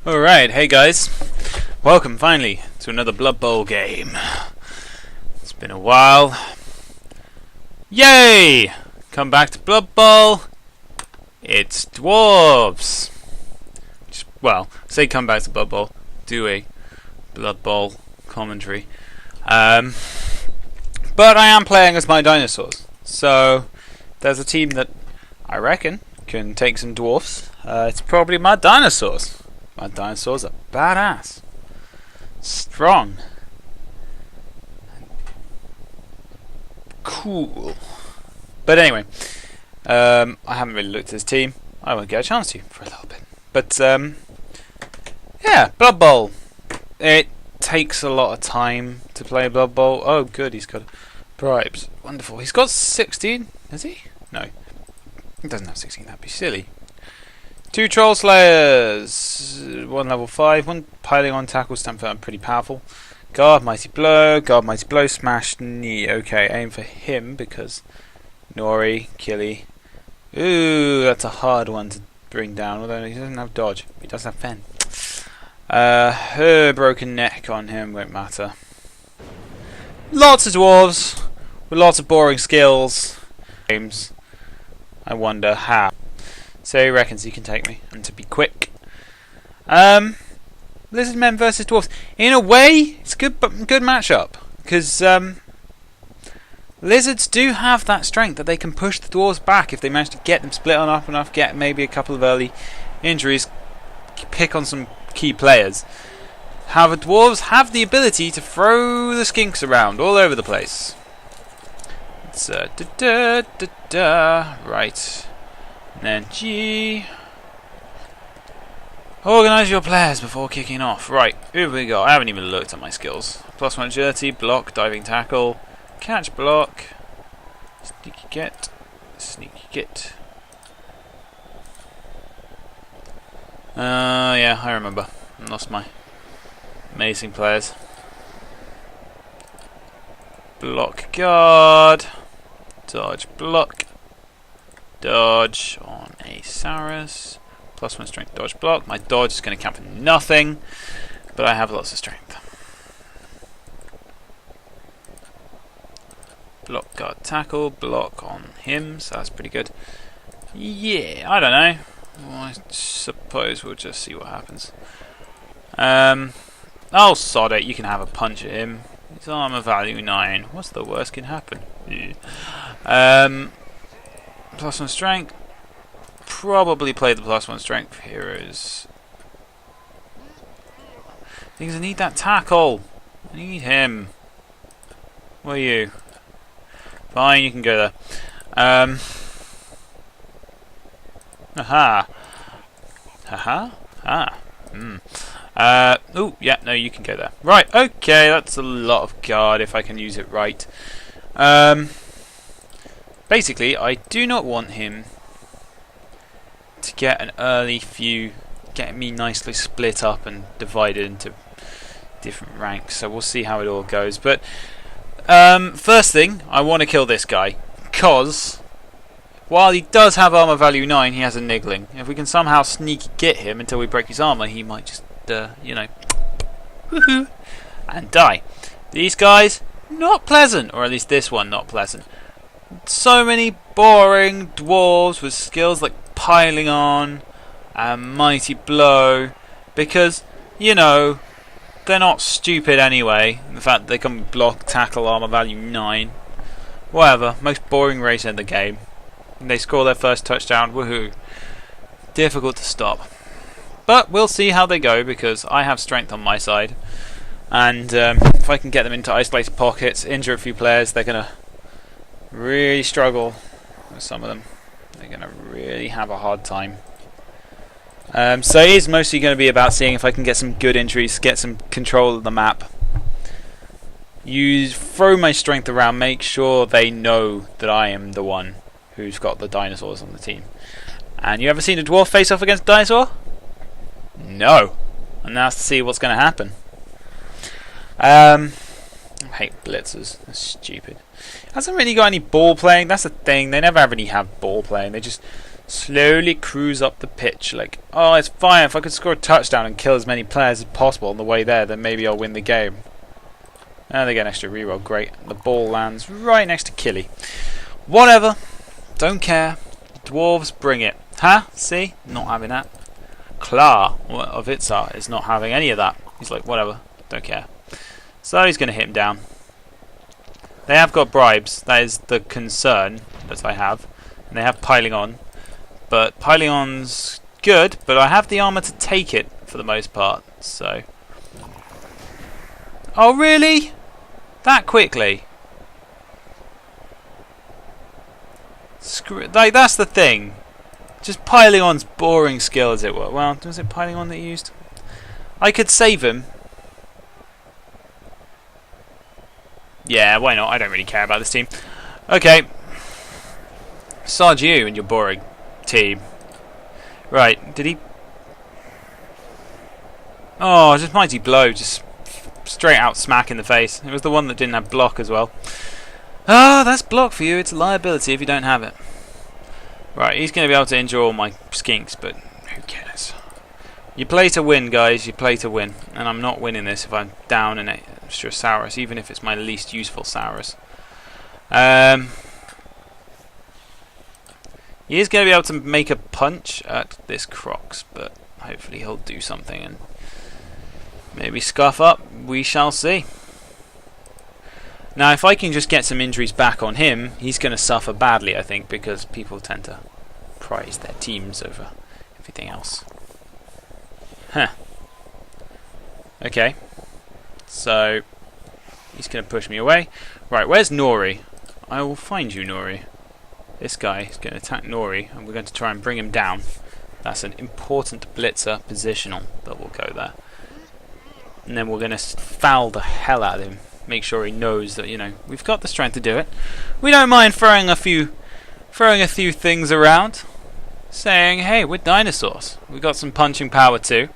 Alright, hey guys. Welcome finally to another Blood Bowl game. It's been a while. Yay! Come back to Blood Bowl. It's Dwarves. Well, say come back to Blood Bowl. Do a Blood Bowl commentary. But I am playing as my dinosaurs. So there's a team that I reckon can take some dwarfs. It's probably my dinosaurs. My dinosaurs are badass, strong, cool. But anyway, I haven't really looked at his team. I won't get a chance to for a little bit. But yeah, Blood Bowl. It takes a lot of time to play Blood Bowl. Oh, good, he's got bribes. Wonderful. He's got 16. Has he? No, he doesn't have 16. That'd be silly. 2 Troll Slayers, 1 level 5, 1 piling on tackle, stamp firm, pretty powerful. Guard, mighty blow, smash, knee. Okay, aim for him because Nori, Killy. Ooh, that's a hard one to bring down, although he doesn't have dodge. He does have fen. Her broken neck on him won't matter. Lots of dwarves with lots of boring skills. Games. I wonder how. So he reckons he can take me, and to be quick. Lizardmen versus Dwarves. In a way, it's a good matchup, because lizards do have that strength that they can push the dwarves back if they manage to get them split on up enough, get maybe a couple of early injuries, pick on some key players. However, dwarves have the ability to throw the skinks around all over the place. It's right. And then G. Organise your players before kicking off. Right, here we go. I haven't even looked at my skills. +1 agility, block, diving tackle, catch block, sneaky get. Yeah, I remember. Lost my amazing players. Block guard, dodge block. Dodge on a Saurus. +1 strength dodge block. My dodge is going to count for nothing, but I have lots of strength. Block guard tackle. Block on him, so that's pretty good. Yeah, I don't know. Well, I suppose we'll just see what happens. Oh, sod it. You can have a punch at him. His armor value 9. What's the worst can happen? Yeah. +1 strength. Probably play the +1 strength heroes. Things I need that tackle. I need him. Where are you? Fine, you can go there. Haha. Haha. Ah. Oh, yeah. No, you can go there. Right. Okay, that's a lot of guard if I can use it right. Basically, I do not want him to get an early few, get me nicely split up and divided into different ranks, so we'll see how it all goes. But first thing, I want to kill this guy, because while he does have armor value 9, he has a niggling. If we can somehow sneaky get him until we break his armor, he might just, woohoo, and die. These guys, not pleasant, or at least this one, not pleasant. So many boring dwarves with skills like piling on and mighty blow, because they're not stupid anyway. In fact, they can block, tackle, armor value 9. Whatever, most boring race in the game. And they score their first touchdown, woohoo. Difficult to stop. But we'll see how they go, because I have strength on my side. And if I can get them into isolated pockets, injure a few players, they're going to really struggle with some of them. They're going to really have a hard time. So it is mostly going to be about seeing if I can get some good injuries, get some control of the map. Throw my strength around, make sure they know that I am the one who's got the dinosaurs on the team. And you ever seen a dwarf face off against a dinosaur? No. And now to see what's going to happen. I hate blitzers. They're stupid. Hasn't really got any ball playing. That's the thing. They never really have ball playing. They just slowly cruise up the pitch like, oh, it's fine, if I could score a touchdown and kill as many players as possible on the way there, then maybe I'll win the game. And they get an extra reroll, great. The ball lands right next to Killy. Whatever, don't care. Dwarves, bring it. Huh? See? Not having that. Klar of Itzar is not having any of that. He's like, whatever, don't care. So he's going to hit him down. They have got bribes, that is the concern that I have. And they have piling on. But piling on's good, but I have the armour to take it for the most part, so... Oh really? That quickly? Screw, like, that's the thing. Just piling on's boring skill, as it were. Well, was it piling on that he used? I could save him. Yeah, why not? I don't really care about this team. Okay. Sod you and your boring team. Right, did he... Oh, just mighty blow. Just straight out smack in the face. It was the one that didn't have block as well. Ah, that's block for you. It's a liability if you don't have it. Right, he's going to be able to injure all my skinks, but who cares? You play to win, guys. You play to win. And I'm not winning this if I'm down an extra Saurus, even if it's my least useful Saurus. He is going to be able to make a punch at this Crocs, but hopefully he'll do something and maybe scuff up. We shall see. Now, if I can just get some injuries back on him, he's going to suffer badly, I think, because people tend to prize their teams over everything else. Huh. Okay. So, he's going to push me away. Right, where's Nori? I will find you, Nori. This guy is going to attack Nori, and we're going to try and bring him down. That's an important blitzer positional that will go there. And then we're going to foul the hell out of him. Make sure he knows that, you know, we've got the strength to do it. We don't mind throwing a few things around, saying, hey, we're dinosaurs. We've got some punching power too.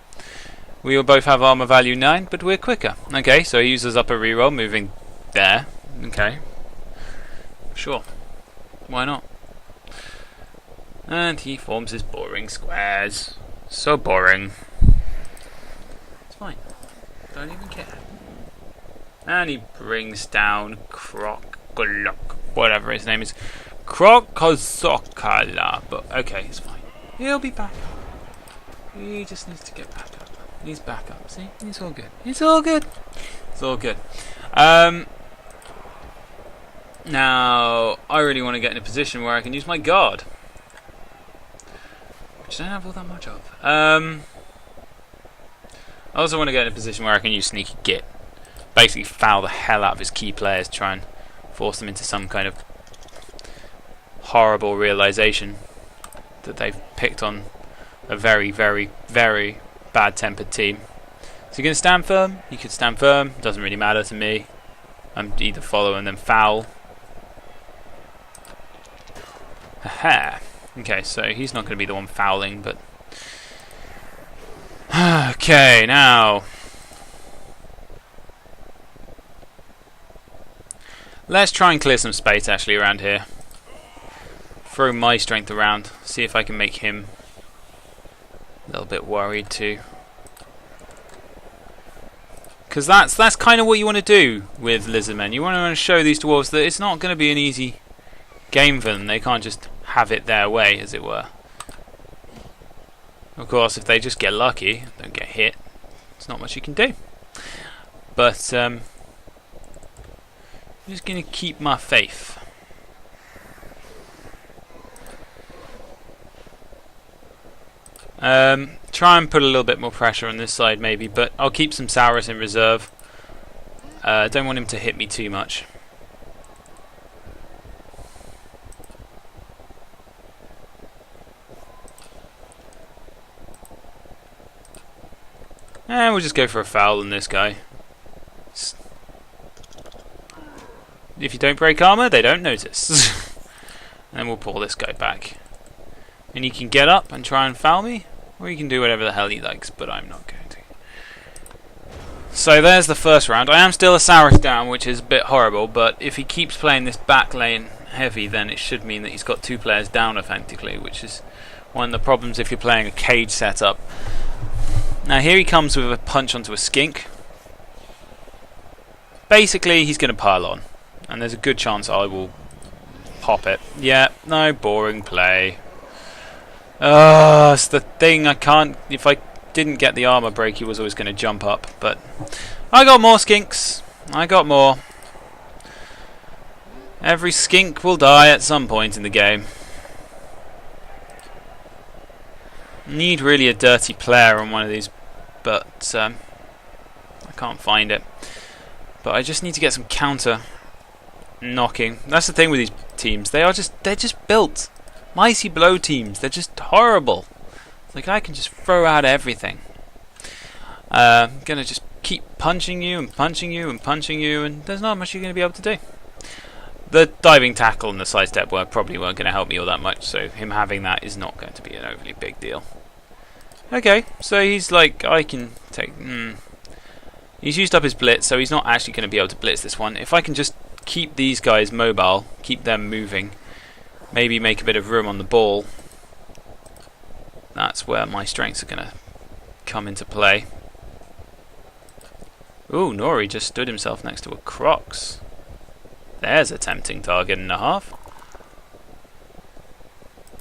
We will both have armor value 9, but we're quicker. Okay, so he uses up a reroll, moving there. Okay. Sure. Why not? And he forms his boring squares. So boring. It's fine. Don't even care. And he brings down Croc-Glock, whatever his name is. Croc-Kozokala. But okay, it's fine. He'll be back up. He just needs to get back up. He's back up. See? It's all good. It's all good. It's all good. Now, I really want to get in a position where I can use my guard, which I don't have all that much of. I also want to get in a position where I can use Sneaky Git. Basically foul the hell out of his key players, try and force them into some kind of horrible realization that they've picked on a very, very, very bad-tempered team. So you're going to stand firm? You could stand firm, doesn't really matter to me. I'm either follow and then foul. Haha. Okay, so he's not going to be the one fouling, but... Okay, now... Let's try and clear some space actually around here. Throw my strength around, see if I can make him a little bit worried too. Because that's kind of what you want to do with Lizardmen. You want to show these dwarves that it's not going to be an easy game for them. They can't just have it their way, as it were. Of course, if they just get lucky, don't get hit, there's not much you can do. But I'm just going to keep my faith. Try and put a little bit more pressure on this side maybe, but I'll keep some Saurus in reserve. Don't want him to hit me too much. And we'll just go for a foul on this guy. If you don't break armor, they don't notice. And we'll pull this guy back. And he can get up and try and foul me, or he can do whatever the hell he likes, but I'm not going to. So there's the first round. I am still a Saurus down, which is a bit horrible, but if he keeps playing this back lane heavy, then it should mean that he's got 2 players down effectively, which is One of the problems if you're playing a cage setup. Now here he comes with a punch onto a skink. Basically he's going to pile on, and there's a good chance I will pop it. Yeah, no, boring play. It's the thing, I can't, if I didn't get the armor break he was always going to jump up, but I got more skinks. I got more. Every skink will die at some point in the game. Need really a dirty player on one of these, but I can't find it. But I just need to get some counter knocking. That's the thing with these teams. They're just built. Mighty Blow teams. They're just horrible. Like I can just throw out everything. I'm gonna just keep punching you and punching you and punching you, and there's not much you're gonna be able to do. The diving tackle and the sidestep probably weren't going to help me all that much, so him having that is not going to be an overly big deal. Okay, so he's like, I can take... He's used up his blitz, so he's not actually going to be able to blitz this one. If I can just keep these guys mobile, keep them moving, maybe make a bit of room on the ball, that's where my strengths are going to come into play. Ooh, Nori just stood himself next to a Crocs. There's a tempting target and a half.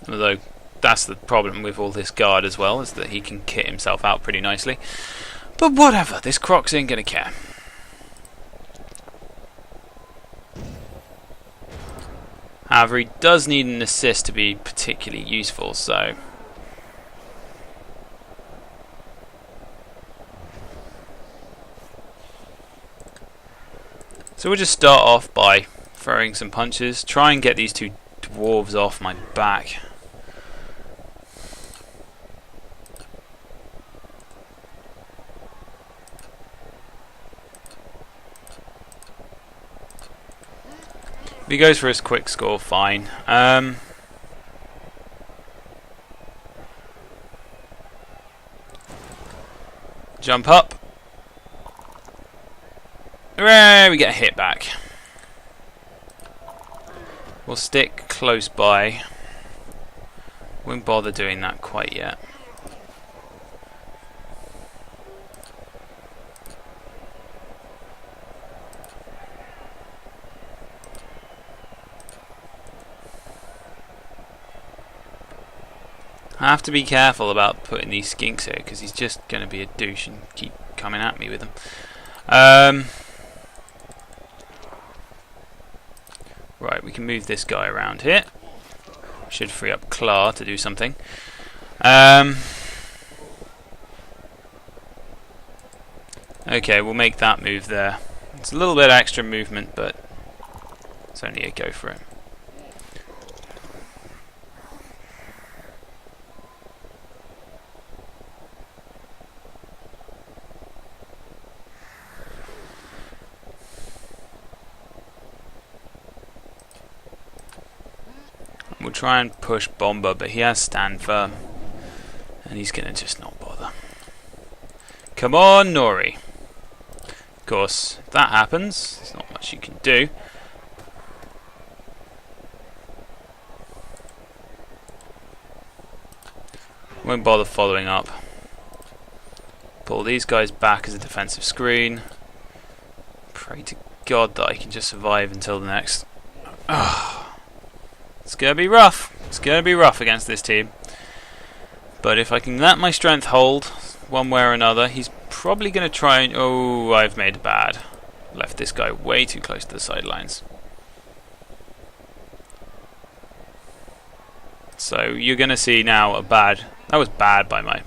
Although that's the problem with all this guard as well, is that he can kit himself out pretty nicely. But whatever, this Crocs ain't gonna care. However, he does need an assist to be particularly useful, so... So we'll just start off by throwing some punches, try and get these two dwarves off my back. If he goes for his quick score, fine. Jump up. Hooray, we get a hit back. We'll stick close by. Won't bother doing that quite yet. I have to be careful about putting these skinks here because he's just going to be a douche and keep coming at me with them. Right, we can move this guy around here. Should free up Claw to do something. Okay, we'll make that move there. It's a little bit extra movement, but it's only a go for it. We'll try and push Bomber, but he has stand firm, and he's gonna just not bother. Come on, Nori. Of course, if that happens, there's not much you can do. Won't bother following up. Pull these guys back as a defensive screen. Pray to God that I can just survive until the next. It's going to be rough. It's going to be rough against this team. But if I can let my strength hold one way or another, he's probably going to try and... Oh, I've made bad. Left this guy way too close to the sidelines. So you're going to see now a bad... That was bad by my...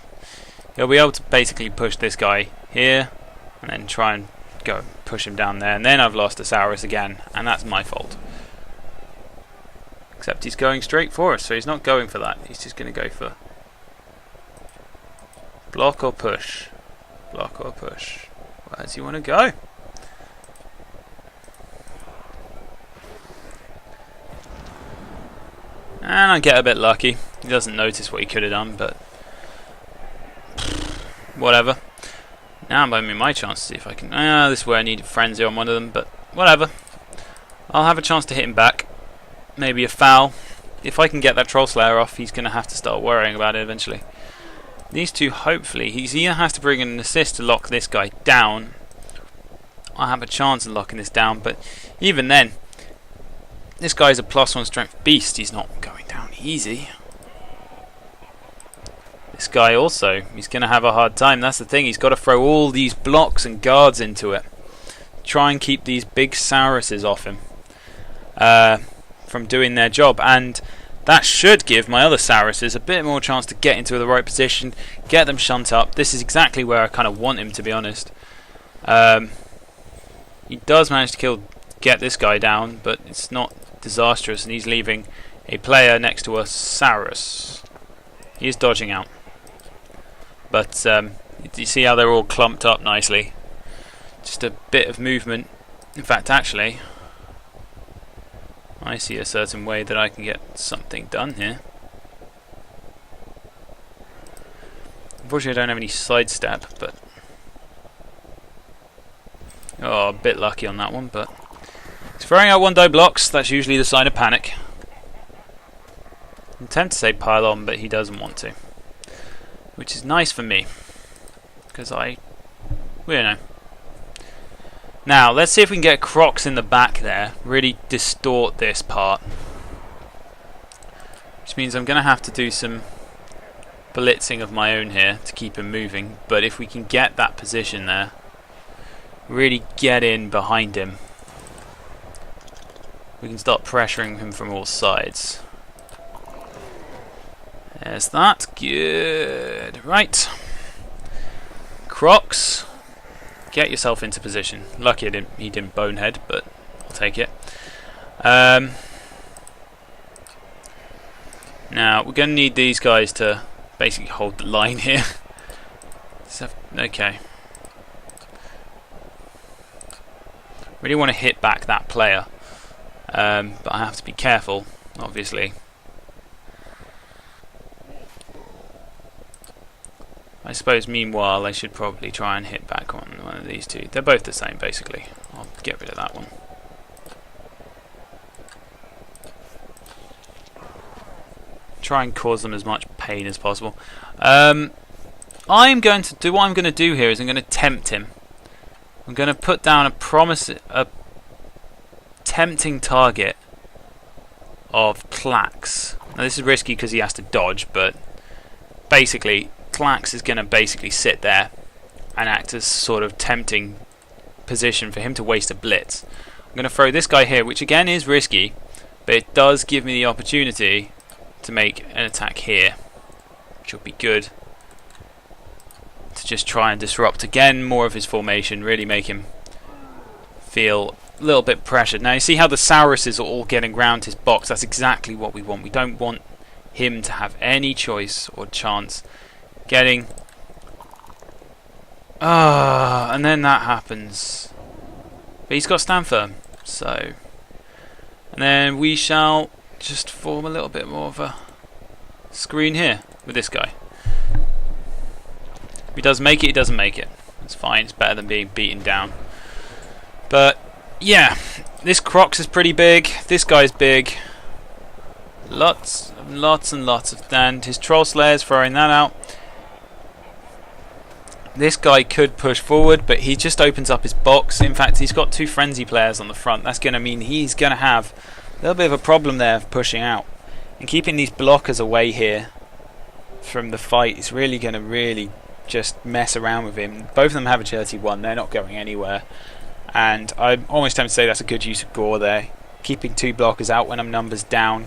He'll be able to basically push this guy here and then try and go push him down there. And then I've lost Thesaurus again, and that's my fault. Except he's going straight for us, so he's not going for that. He's just going to go for block or push. Block or push. Where does he want to go? And I get a bit lucky. He doesn't notice what he could have done, but whatever. Now I'm having my chance to see if I can... this is where I needed Frenzy on one of them, but whatever. I'll have a chance to hit him back. Maybe a foul. if I can get that Troll Slayer off, he's going to have to start worrying about it eventually. These two, hopefully, he's either has to bring in an assist to lock this guy down. I have a chance of locking this down, but even then, this guy's a +1 strength beast. He's not going down easy. This guy also, he's going to have a hard time. That's the thing. He's got to throw all these blocks and guards into it. Try and keep these big Sauruses off him from doing their job. And that should give my other Sauruses a bit more chance to get into the right position, get them shunt up. This is exactly where I kind of want him, to be honest. He does manage to get this guy down, but it's not disastrous, and he's leaving a player next to a Saurus. He is dodging out. But you see how they're all clumped up nicely. Just a bit of movement. In fact, actually, I see a certain way that I can get something done here. Unfortunately, I don't have any sidestep, but oh, a bit lucky on that one. But he's throwing out 1-die blocks. That's usually the sign of panic. I tend to say pile on, but he doesn't want to, which is nice for me, because you know. Now, let's see if we can get Crocs in the back there, really distort this part. Which means I'm going to have to do some blitzing of my own here to keep him moving. But if we can get that position there, really get in behind him, we can start pressuring him from all sides. There's that. Good. Right. Crocs. Get yourself into position. Lucky he didn't bonehead, but I'll take it. Now, we're going to need these guys to basically hold the line here. Okay. Really want to hit back that player. But I have to be careful, obviously. I suppose meanwhile I should probably try and hit back on one of these two. They're both the same basically. I'll get rid of that one. Try and cause them as much pain as possible. I'm going to do what I'm going to do here is I'm going to tempt him. I'm going to put down a tempting target of Klax. Now this is risky because he has to dodge, but basically Klax is going to basically sit there and act as sort of tempting position for him to waste a blitz. I'm going to throw this guy here, which again is risky, but it does give me the opportunity to make an attack here, which will be good to just try and disrupt again more of his formation, really make him feel a little bit pressured. Now you see how the Sauruses are all getting round his box. That's exactly what we want. We don't want him to have any choice or chance getting and then that happens, but he's got stand firm, so and then we shall just form a little bit more of a screen here with this guy. If he does make it, he doesn't make it. It's fine, it's better than being beaten down. But yeah, this Crocs is pretty big, this guy's big, lots and lots of, and his Troll Slayer's throwing that out. This guy could push forward, but he just opens up his box. In fact, he's got two frenzy players on the front. That's going to mean he's going to have a little bit of a problem there of pushing out. And keeping these blockers away here from the fight is really going to just mess around with him. Both of them have agility 1. They're not going anywhere. And I'm almost tempted to say that's a good use of gore there. Keeping 2 blockers out when I'm numbers down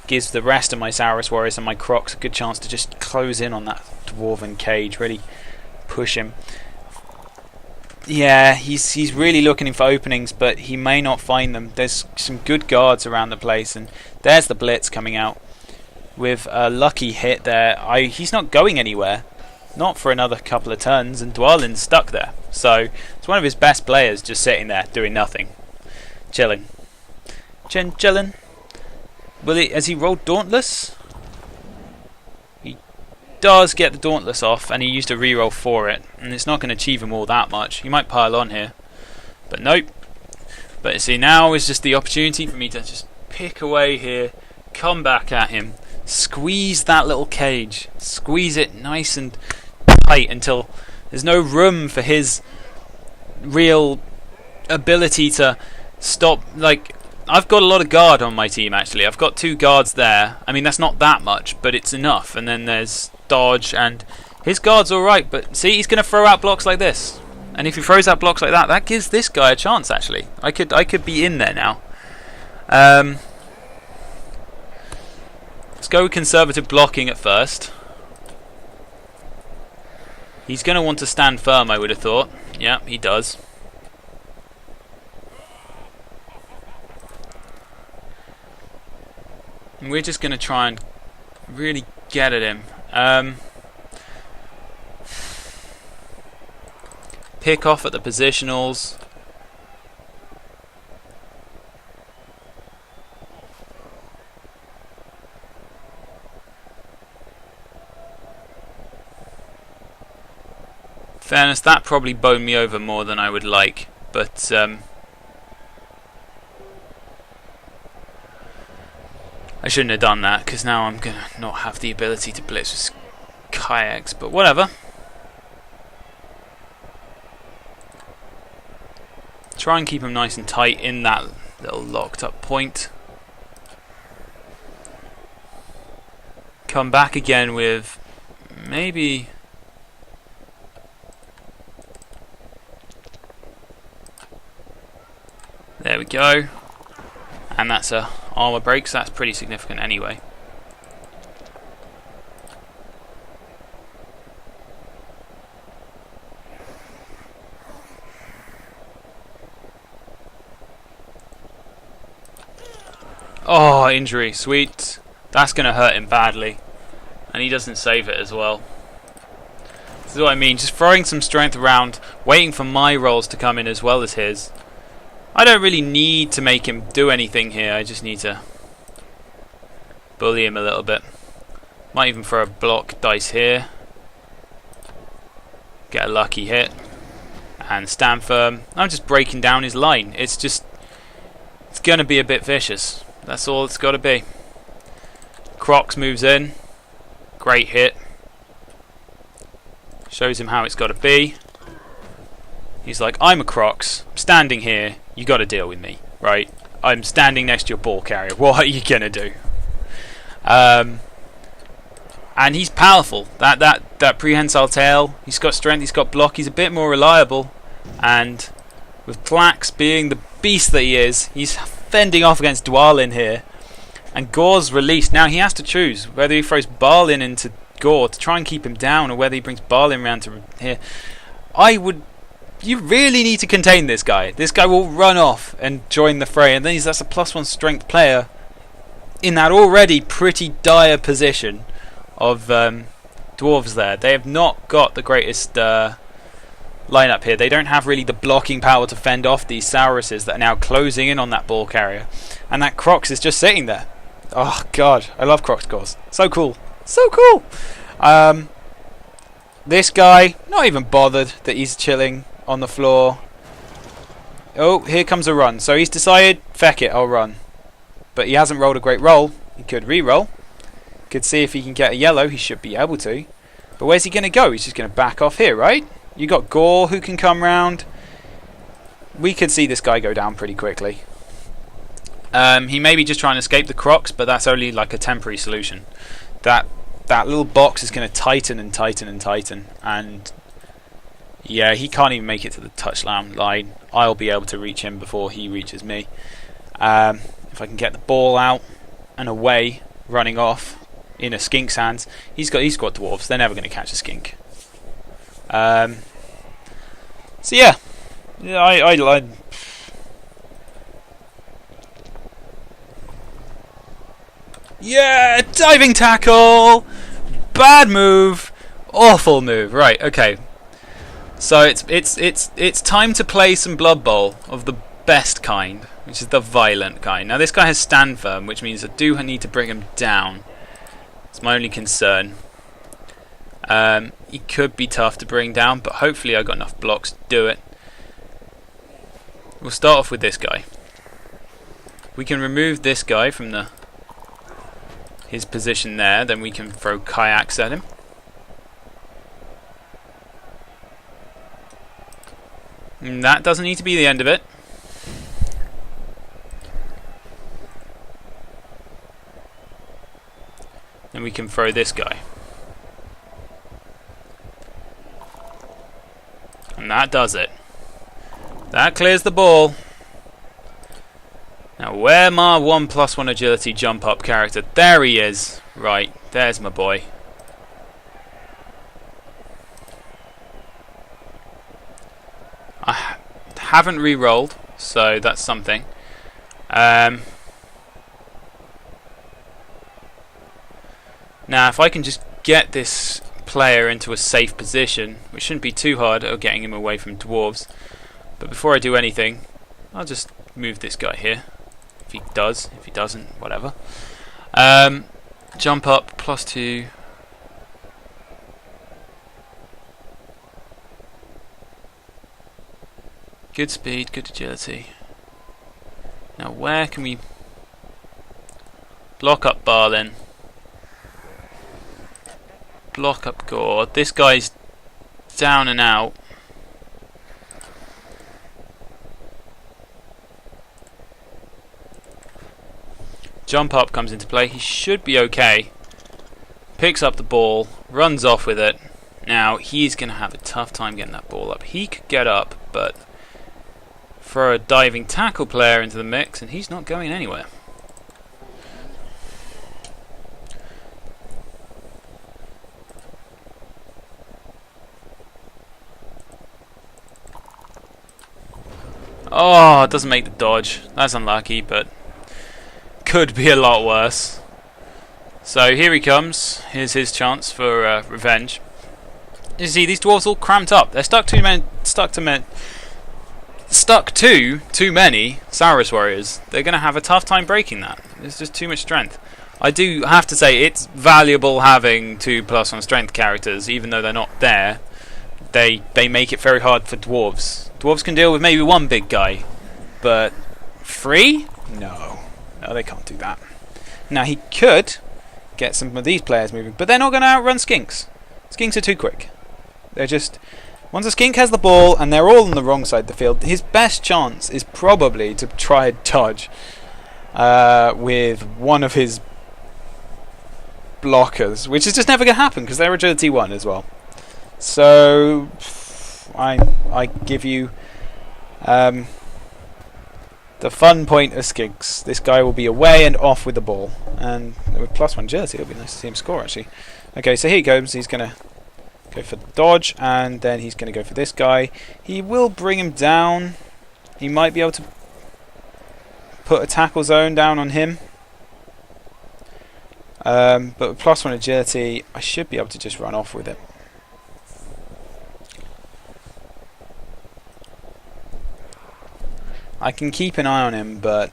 gives the rest of my Saurus Warriors and my Crocs a good chance to just close in on that Dwarven cage. Really push him. Yeah, he's really looking for openings, but he may not find them. There's some good guards around the place, and there's the blitz coming out with a lucky hit there. He's not going anywhere, not for another couple of turns, and Dwalin's stuck there. So it's one of his best players just sitting there doing nothing, chilling. Chilling. Has he rolled Dauntless? Does get the Dauntless off, and he used a reroll for it, and it's not going to achieve him all that much. He might pile on here, but nope. But see, now is just the opportunity for me to just pick away here, come back at him, squeeze that little cage, squeeze it nice and tight until there's no room for his real ability to stop. Like, I've got a lot of guard on my team actually. I've got 2 guards there. I mean, that's not that much, but it's enough. And then there's dodge, and his guard's alright, but see, he's going to throw out blocks like this. And if he throws out blocks like that, that gives this guy a chance actually. I could be in there now. Let's go with conservative blocking at first. He's going to want to stand firm, I would have thought. Yeah, he does. And we're just going to try and really get at him. Pick off at the positionals. Fairness, that probably boned me over more than I would like, but I shouldn't have done that, because now I'm going to not have the ability to blitz with kayaks, but whatever. Try and keep him nice and tight in that little locked up point. Come back again with maybe... There we go. And that's a armor break, so that's pretty significant anyway. Oh, injury, sweet. That's going to hurt him badly. And he doesn't save it as well. This is what I mean, just throwing some strength around, waiting for my rolls to come in as well as his. I don't really need to make him do anything here, I just need to bully him a little bit. Might even throw a block dice here. Get a lucky hit. And stand firm. I'm just breaking down his line. It's going to be a bit vicious. That's all it's got to be. Crocs moves in. Great hit. Shows him how it's got to be. He's like, I'm a Crocs, I'm standing here, you got to deal with me, right? I'm standing next to your ball carrier, what are you going to do? And he's powerful. That prehensile tail, he's got strength, he's got block, he's a bit more reliable. And with Tlax being the beast that he is, he's fending off against Dwalin here. And Gore's released. Now he has to choose whether he throws Balin into Gore to try and keep him down, or whether he brings Balin round to here. You really need to contain this guy. This guy will run off and join the fray, and then that's a +1 strength player in that already pretty dire position of Dwarves there. They have not got the greatest lineup here. They don't have really the blocking power to fend off these Sauruses that are now closing in on that ball carrier. And that Crocs is just sitting there. Oh god, I love Crocs scores. So cool. So cool! This guy, not even bothered that he's chilling on the floor. Oh, here comes a run. So he's decided, feck it, I'll run. But he hasn't rolled a great roll. He could re-roll. Could see if he can get a yellow. He should be able to. But where's he going to go? He's just going to back off here, right? You got Gore who can come round. We could see this guy go down pretty quickly. He may be just trying to escape the Crocs, but that's only like a temporary solution. That little box is going to tighten and tighten and tighten, and yeah, he can't even make it to the touchdown line. I'll be able to reach him before he reaches me. If I can get the ball out and away, running off in a skink's hands. He's got Dwarves. They're never going to catch a skink. So yeah, I yeah, diving tackle, bad move, awful move. Right, okay. So it's time to play some Blood Bowl of the best kind, which is the violent kind. Now this guy has stand firm, which means I do need to bring him down. It's my only concern. He could be tough to bring down, but hopefully I've got enough blocks to do it. We'll start off with this guy. We can remove this guy from the his position there, then we can throw kayaks at him. And that doesn't need to be the end of it. Then we can throw this guy. And that does it. That clears the ball. Now where my 1+1 agility jump up character? There he is. Right, there's my boy. I haven't re-rolled, so that's something. Now if I can just get this player into a safe position, which shouldn't be too hard at getting him away from dwarves. But before I do anything, I'll just move this guy here. If he does, if he doesn't, whatever. Jump up, +2. Good speed, good agility. Now where can we block up Barlin? Block up Gord. This guy's down and out. Jump up comes into play. He should be okay. Picks up the ball, runs off with it. Now he's going to have a tough time getting that ball up. He could get up, but throw a diving tackle player into the mix and he's not going anywhere. Oh, it doesn't make the dodge. That's unlucky, but could be a lot worse. So here he comes. Here's his chance for revenge. You see, these dwarves all cramped up. They're stuck to too many Saurus warriors. They're going to have a tough time breaking that. There's just too much strength. I do have to say it's valuable having 2+1 strength characters, even though they're not there. They make it very hard for dwarves. Dwarves can deal with maybe one big guy, but 3? No, they can't do that. Now he could get some of these players moving, but they're not going to outrun skinks. Skinks are too quick. They're just... Once a skink has the ball and they're all on the wrong side of the field, his best chance is probably to try and dodge with one of his blockers, which is just never going to happen because they're agility 1 as well. So I give you the fun point of skinks. This guy will be away and off with the ball, and with +1 agility it'll be nice to see him score actually. Okay, so here he goes. He's going to go for dodge, and then he's going to go for this guy. He will bring him down. He might be able to put a tackle zone down on him. But with +1 agility, I should be able to just run off with it. I can keep an eye on him, but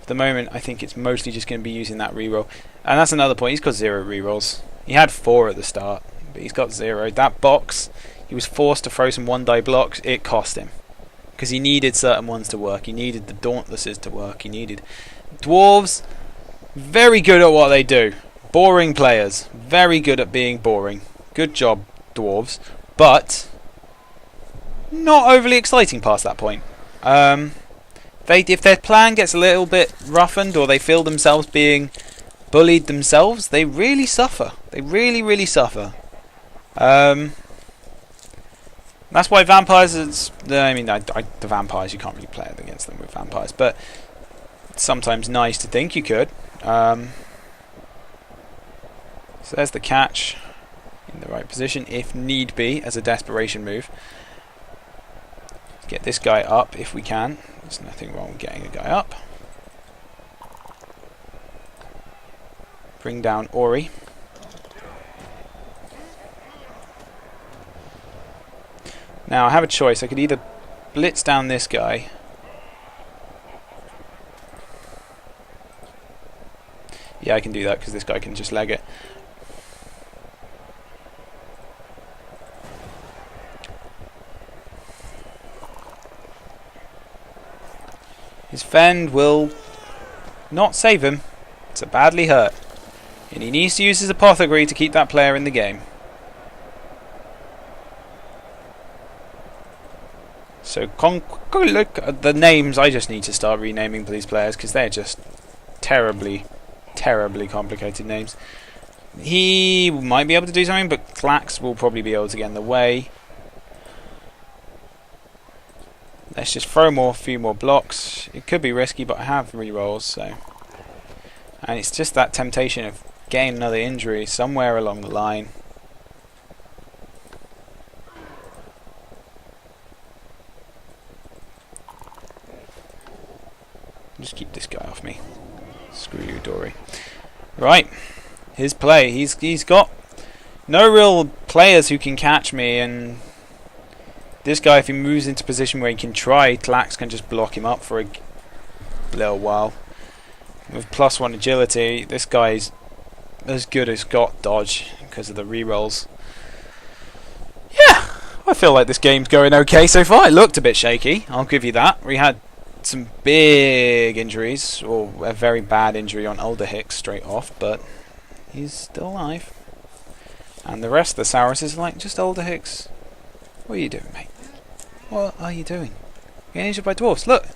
for the moment I think it's mostly just going to be using that reroll. And that's another point, he's got 0 rerolls. He had 4 at the start, but he's got 0. That box, he was forced to throw some 1-die blocks. It cost him, because he needed certain ones to work. He needed the Dauntlesses to work. He needed... Dwarves, very good at what they do. Boring players, very good at being boring. Good job, Dwarves. But not overly exciting past that point. If their plan gets a little bit roughened, or they feel themselves being bullied themselves, they really suffer. They really, really suffer. That's why vampires. The vampires, you can't really play against them with vampires, but it's sometimes nice to think you could. So there's the catch in the right position, if need be, as a desperation move. Get this guy up if we can. There's nothing wrong with getting a guy up. Bring down Ori. Now I have a choice. I could either blitz down this guy. Yeah, I can do that because this guy can just leg it. His fend will not save him. It's a badly hurt. And he needs to use his apothecary to keep that player in the game. So, look at the names. I just need to start renaming these players because they're just terribly, terribly complicated names. He might be able to do something, but Clax will probably be able to get in the way. Let's just throw a few more blocks. It could be risky, but I have rerolls, so. And it's just that temptation of getting another injury somewhere along the line. Just keep this guy off me. Screw you, Dory. Right, his play. He's got no real players who can catch me, and this guy, if he moves into a position where he can try, Tlax can just block him up for a little while. With +1 agility, this guy's as good as got dodge because of the rerolls. Yeah, I feel like this game's going okay so far. It looked a bit shaky, I'll give you that. We had some big injuries, or a very bad injury on Older Hicks straight off, but he's still alive. And the rest of the Saurus is like, just Older Hicks. What are you doing, mate? What are you doing? Getting injured by dwarfs. Look,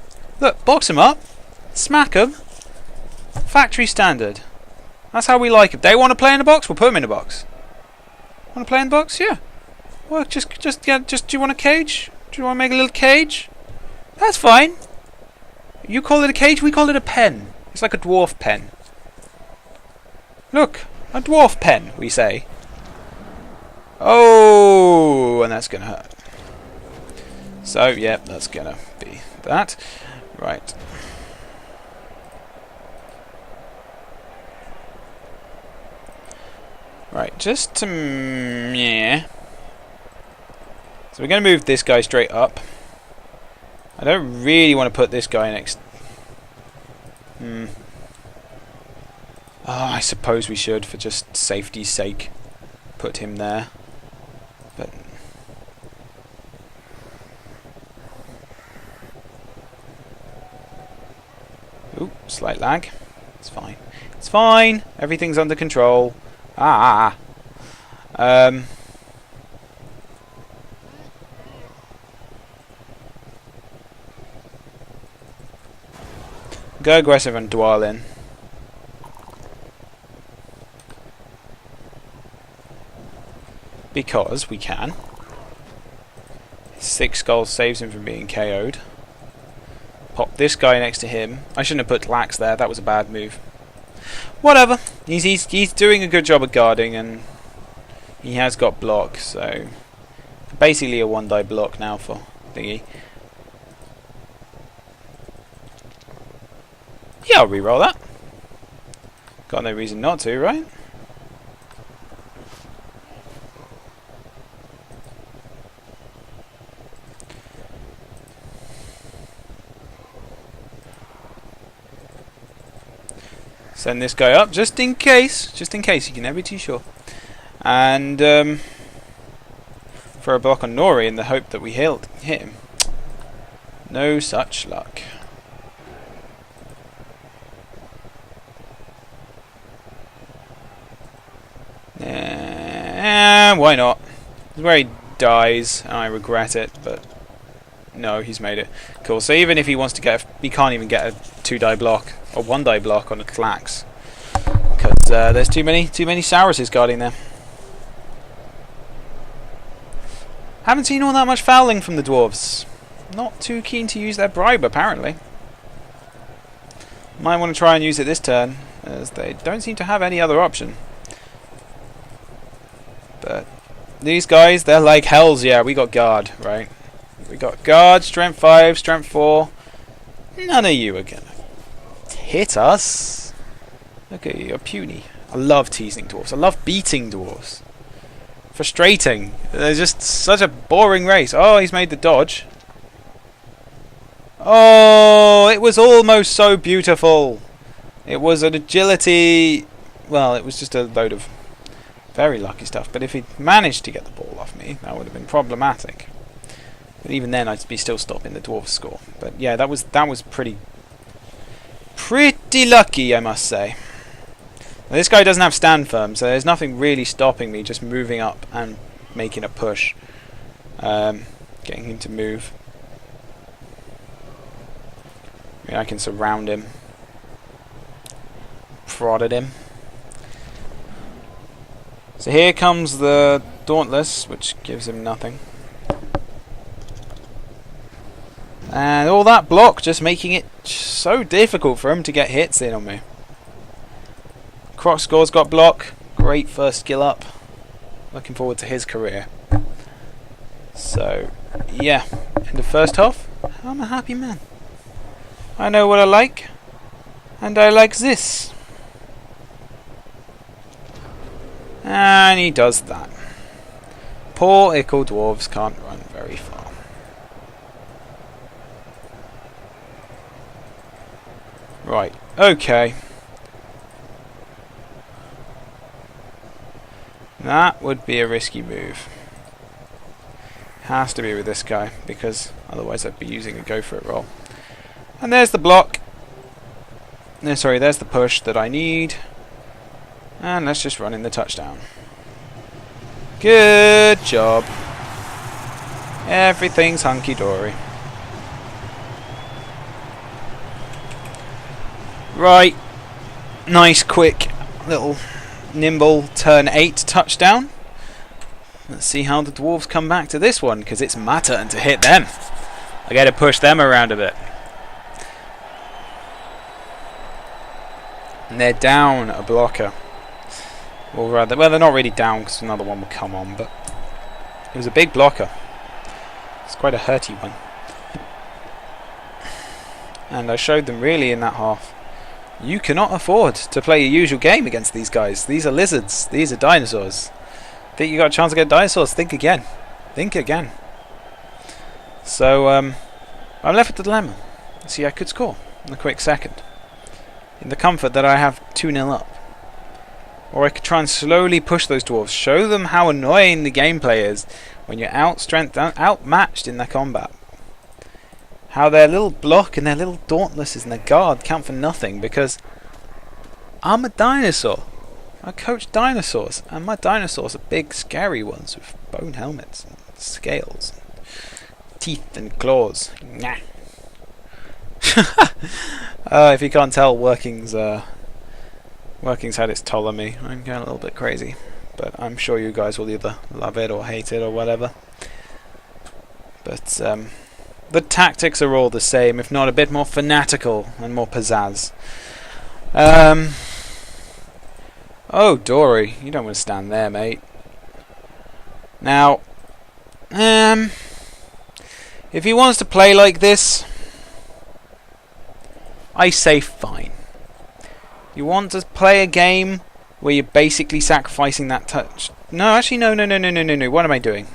look, box him up, smack him. Factory standard. That's how we like it. They want to play in the box, we'll put them in the box. Want to play in the box? Yeah. Well, just do you want a cage? Do you want to make a little cage? That's fine. You call it a cage, we call it a pen. It's like a dwarf pen. Look, a dwarf pen, we say. Oh, and that's gonna hurt. So, yeah, that's gonna be that. Right. Right, just to... yeah. So we're gonna move this guy straight up. I don't really want to put this guy next... Oh, I suppose we should, for just safety's sake, put him there. But... ooh, slight lag. It's fine. It's fine! Everything's under control. Go aggressive and Dwalin. Because we can. 6 skulls saves him from being KO'd. Pop this guy next to him. I shouldn't have put Lax there, that was a bad move. Whatever. He's doing a good job of guarding, and he has got block, so basically a 1-die block now for thingy. Yeah, I'll reroll that. Got no reason not to, right? Send this guy up just in case. Just in case, you can never be too sure. And for a block on Nori in the hope that we hit him. No such luck. Why not? It's where he dies, and I regret it, but no, he's made it. Cool, so even if he wants to get he can't even get a 2-die block, or 1-die block on a Tlax. Because there's too many Sauruses guarding there. Haven't seen all that much fouling from the Dwarves. Not too keen to use their bribe, apparently. Might want to try and use it this turn, as they don't seem to have any other option. But these guys, they're like, hells yeah, we got guard, right? We got guard, strength 5, strength 4. None of you are gonna hit us. Look at you, you're puny. I love teasing dwarves. I love beating dwarves. Frustrating. They're just such a boring race. Oh, he's made the dodge. Oh, it was almost so beautiful. It was an agility... well, it was just a load of very lucky stuff. But if he'd managed to get the ball off me, that would have been problematic. But even then, I'd be still stopping the dwarf score. But yeah, that was pretty lucky, I must say. Now, this guy doesn't have stand firm, so there's nothing really stopping me just moving up and making a push. Getting him to move. I can surround him. Prod at him. So here comes the Dauntless, which gives him nothing. And all that block just making it so difficult for him to get hits in on me. Crocscore's got block. Great first skill up. Looking forward to his career. So, yeah. In the first half, I'm a happy man. I know what I like. And I like this. And he does that. Poor ickle dwarves can't run very far. Right, okay. That would be a risky move. Has to be with this guy, because otherwise I'd be using a go for it roll. And there's the block. No, sorry, there's the push that I need. And let's just run in the touchdown. Good job. Everything's hunky-dory. Right. Nice, quick, little, nimble turn 8 touchdown. Let's see how the Dwarves come back to this one, because it's my turn to hit them. I gotta push them around a bit. And they're down a blocker. Or rather, well, they're not really down because another one will come on, but it was a big blocker. It's quite a hurty one. And I showed them really in that half. You cannot afford to play your usual game against these guys. These are lizards. These are dinosaurs. Think you got a chance to get dinosaurs? Think again. Think again. So, I'm left with the dilemma. See, I could score in a quick second. In the comfort that I have 2-0 up. Or I could try and slowly push those dwarves. Show them how annoying the gameplay is when you're outmatched in their combat. How their little block and their little dauntlesses and their guard count for nothing because I'm a dinosaur. I coach dinosaurs, and my dinosaurs are big, scary ones with bone helmets and scales, and teeth and claws. Nah. If you can't tell, Working's had its toll on me. I'm going a little bit crazy, but I'm sure you guys will either love it or hate it or whatever. But the tactics are all the same, if not a bit more fanatical and more pizzazz. Oh, Dory, you don't want to stand there, mate. Now, if he wants to play like this, I say fine. You want to play a game where you're basically sacrificing that touch. No, actually, no. What am I doing?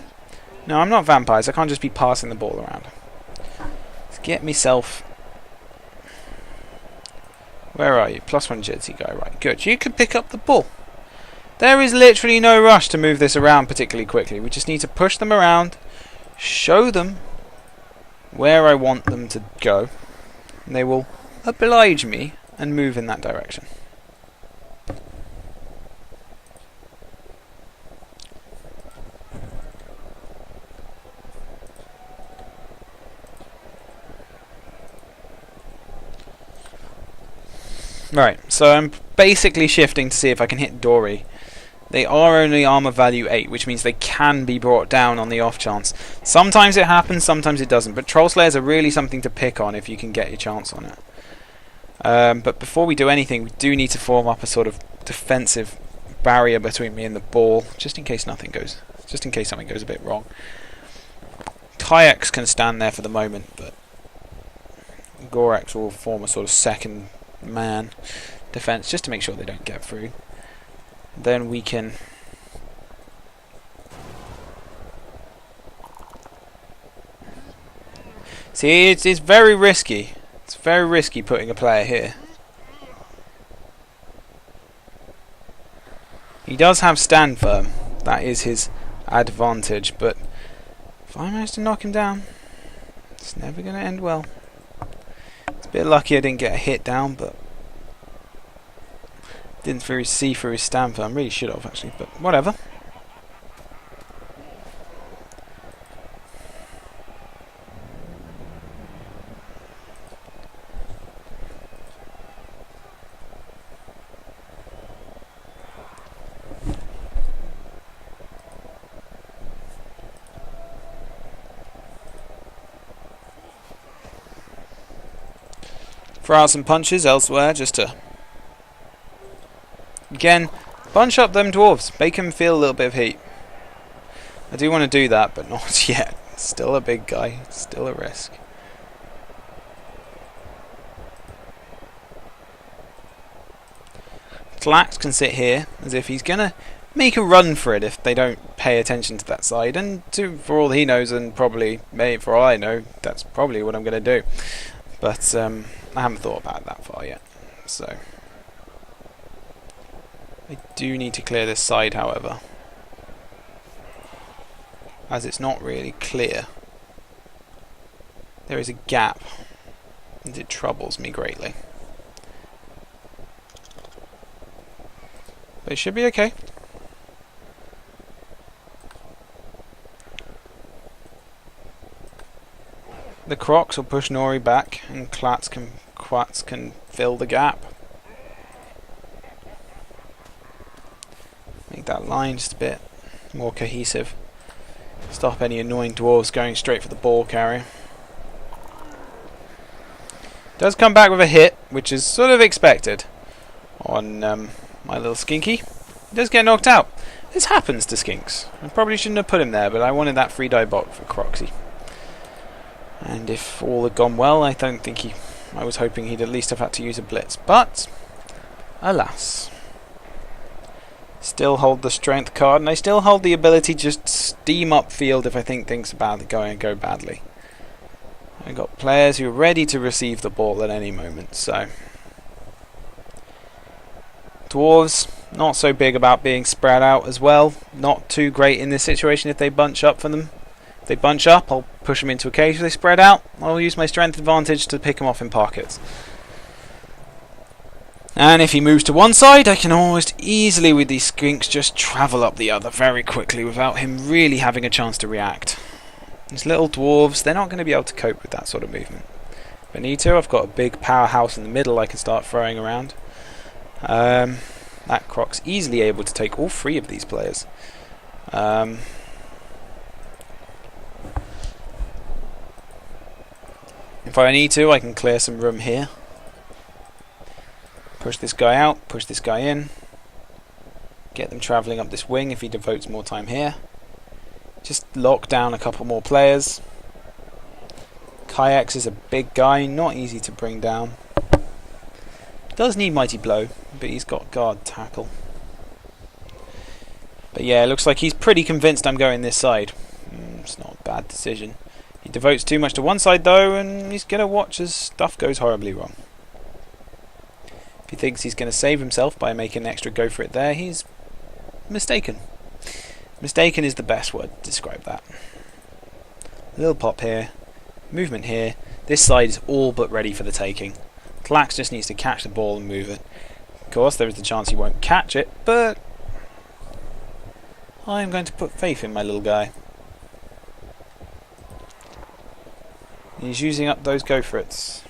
No, I'm not vampires. I can't just be passing the ball around. Let's get myself... Where are you? +1 agility guy. Right, good. You can pick up the ball. There is literally no rush to move this around particularly quickly. We just need to push them around, show them where I want them to go, and they will oblige me and move in that direction. Right, so I'm basically shifting to see if I can hit Dory. They are only armor value 8, which means they can be brought down on the off chance. Sometimes it happens, sometimes it doesn't, but Troll Slayers are really something to pick on if you can get your chance on it. But before we do anything, we do need to form up a sort of defensive barrier between me and the ball, just in case something goes a bit wrong. Kayaks can stand there for the moment, but Gorax will form a sort of second man defense just to make sure they don't get through. Then we can see, it's very risky. It's very risky putting a player here. He does have stand firm. That is his advantage, but if I manage to knock him down, it's never going to end well. It's a bit lucky I didn't get a hit down, but Didn't see through his stand firm. Really should have actually, but whatever. Throw out some punches elsewhere just to, again, bunch up them dwarves. Make them feel a little bit of heat. I do want to do that, but not yet. Still a big guy. Still a risk. Tlax can sit here as if he's going to make a run for it if they don't pay attention to that side. And for all he knows, and probably, for all I know, that's probably what I'm going to do. But I haven't thought about it that far yet. So I do need to clear this side, however, as it's not really clear. There is a gap, and it troubles me greatly. But it should be okay. The Crocs will push Nori back, and Quats can fill the gap. Make that line just a bit more cohesive. Stop any annoying dwarves going straight for the ball carrier. Does come back with a hit, which is sort of expected on my little Skinky. He does get knocked out. This happens to Skinks. I probably shouldn't have put him there, but I wanted that free die bot for Croxy. And if all had gone well, I don't think I was hoping he'd at least have had to use a blitz. But, alas. Still hold the strength card, and I still hold the ability to just steam up field if I think things about to go badly. I've got players who are ready to receive the ball at any moment, so. Dwarves, not so big about being spread out as well. Not too great in this situation if they bunch up for them. If they bunch up, I'll push them into a cage. If they spread out, I'll use my strength advantage to pick them off in pockets. And if he moves to one side, I can almost easily, with these skinks, just travel up the other very quickly without him really having a chance to react. These little dwarves, they're not going to be able to cope with that sort of movement. If I need to, I've got a big powerhouse in the middle I can start throwing around. That Croc's easily able to take all three of these players. If I need to, I can clear some room here. Push this guy out, push this guy in. Get them travelling up this wing if he devotes more time here. Just lock down a couple more players. Kayaks is a big guy, not easy to bring down. Does need Mighty Blow, but he's got guard tackle. But yeah, it looks like he's pretty convinced I'm going this side. It's not a bad decision. He devotes too much to one side though, and he's going to watch as stuff goes horribly wrong. If he thinks he's going to save himself by making an extra go for it there, he's mistaken. Mistaken is the best word to describe that. A little pop here, movement here. This side is all but ready for the taking. Tlax just needs to catch the ball and move it. Of course, there is the chance he won't catch it, but I'm going to put faith in my little guy. He's using up those go for it's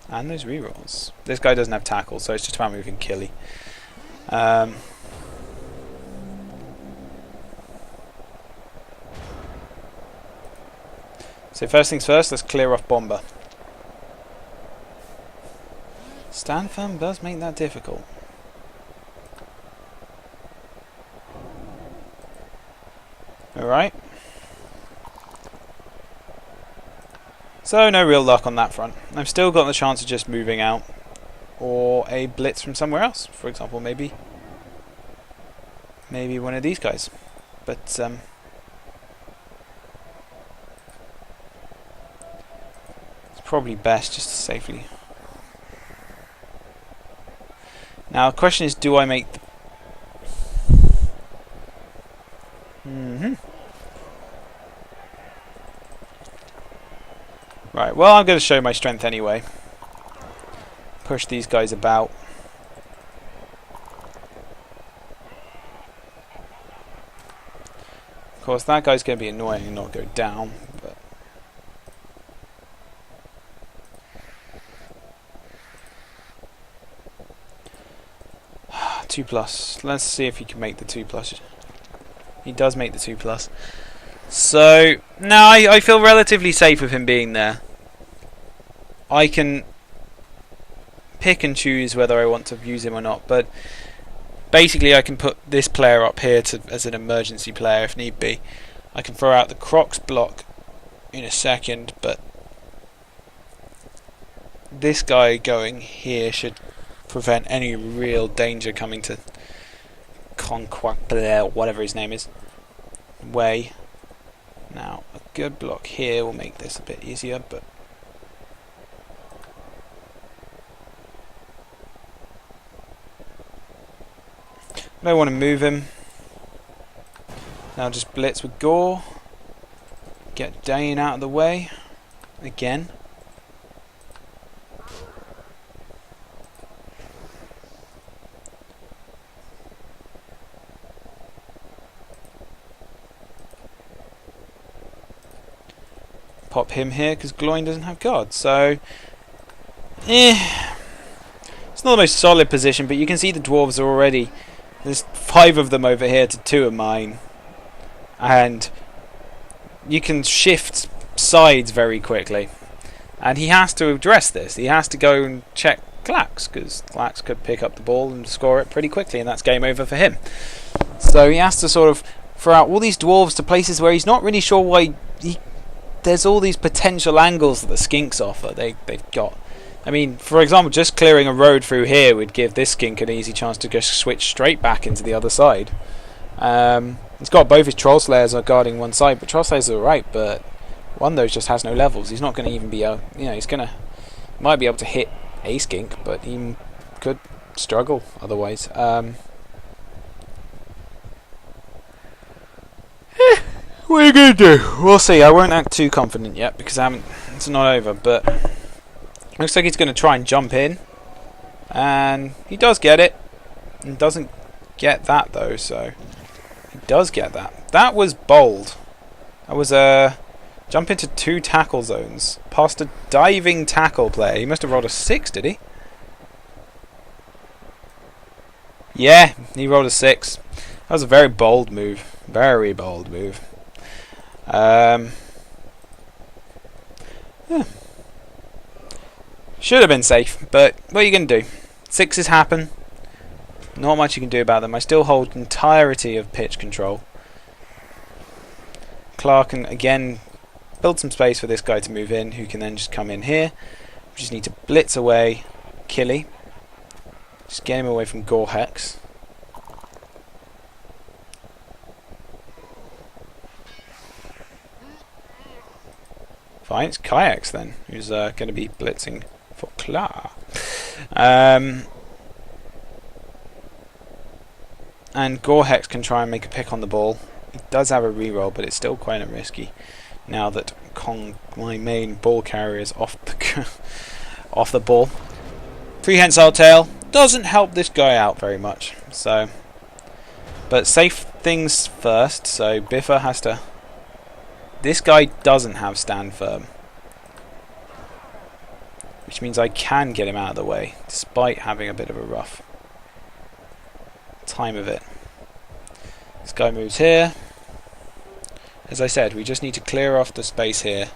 and those rerolls. This guy doesn't have tackle, so it's just about moving Killy. So first things first, let's clear off Bomber. Stand firm does make that difficult. Alright. So no real luck on that front. I've still got the chance of just moving out. Or a blitz from somewhere else. For example, maybe one of these guys. But it's probably best just to safely. Now the question is, do I make the Right, well, I'm going to show my strength anyway. Push these guys about. course, that guy's going to be annoying and not go down, but... 2+. Let's see if he can make the 2+. He does make the 2+. So, now I feel relatively safe with him being there. I can pick and choose whether I want to use him or not, but basically I can put this player up here as an emergency player if need be. I can throw out the Crocs block in a second, but this guy going here should prevent any real danger coming to whatever his name is way. Now a good block here will make this a bit easier, but I don't want to move him. Now just blitz with Gore. Get Dane out of the way again. Pop him here because Gloin doesn't have guard, so it's not the most solid position, but you can see the dwarves are already, there's 5 of them over here to 2 of mine, and you can shift sides very quickly, and he has to address this. He has to go and check Glax, because Glax could pick up the ball and score it pretty quickly, and that's game over for him. So he has to sort of throw out all these dwarves to places where he's not really sure why there's all these potential angles that the skinks offer. They've got, I mean, for example, just clearing a road through here would give this skink an easy chance to just switch straight back into the other side. He's got both his Troll Slayers are guarding one side, but Troll Slayers are alright, but one of those just has no levels. He's not going to even be able, might be able to hit a skink, but he could struggle otherwise. What are you going to do? We'll see. I won't act too confident yet because it's not over, but looks like he's going to try and jump in, and he does get it, and doesn't get that though, so he does get that. That was bold. That was a jump into 2 tackle zones past a diving tackle player. He must have rolled a 6, did he? Yeah, he rolled a 6. That was a very bold move. Very bold move. Yeah. Should have been safe, but what are you going to do? 6s happen. Not much you can do about them. I still hold entirety of pitch control. Clark can again build some space for this guy to move in, who can then just come in here. We just need to blitz away Killy. Just get him away from Gore-Hex. Fine, it's Kayaks then, who's going to be blitzing for Klar. And Gore-Hex can try and make a pick on the ball. He does have a reroll, but it's still quite risky now that my main ball carrier is off the ball. Prehensile tail doesn't help this guy out very much. So, but safe things first. So Biffa has to. This guy doesn't have stand firm, which means I can get him out of the way, despite having a bit of a rough time of it. This guy moves here. As I said, we just need to clear off the space here.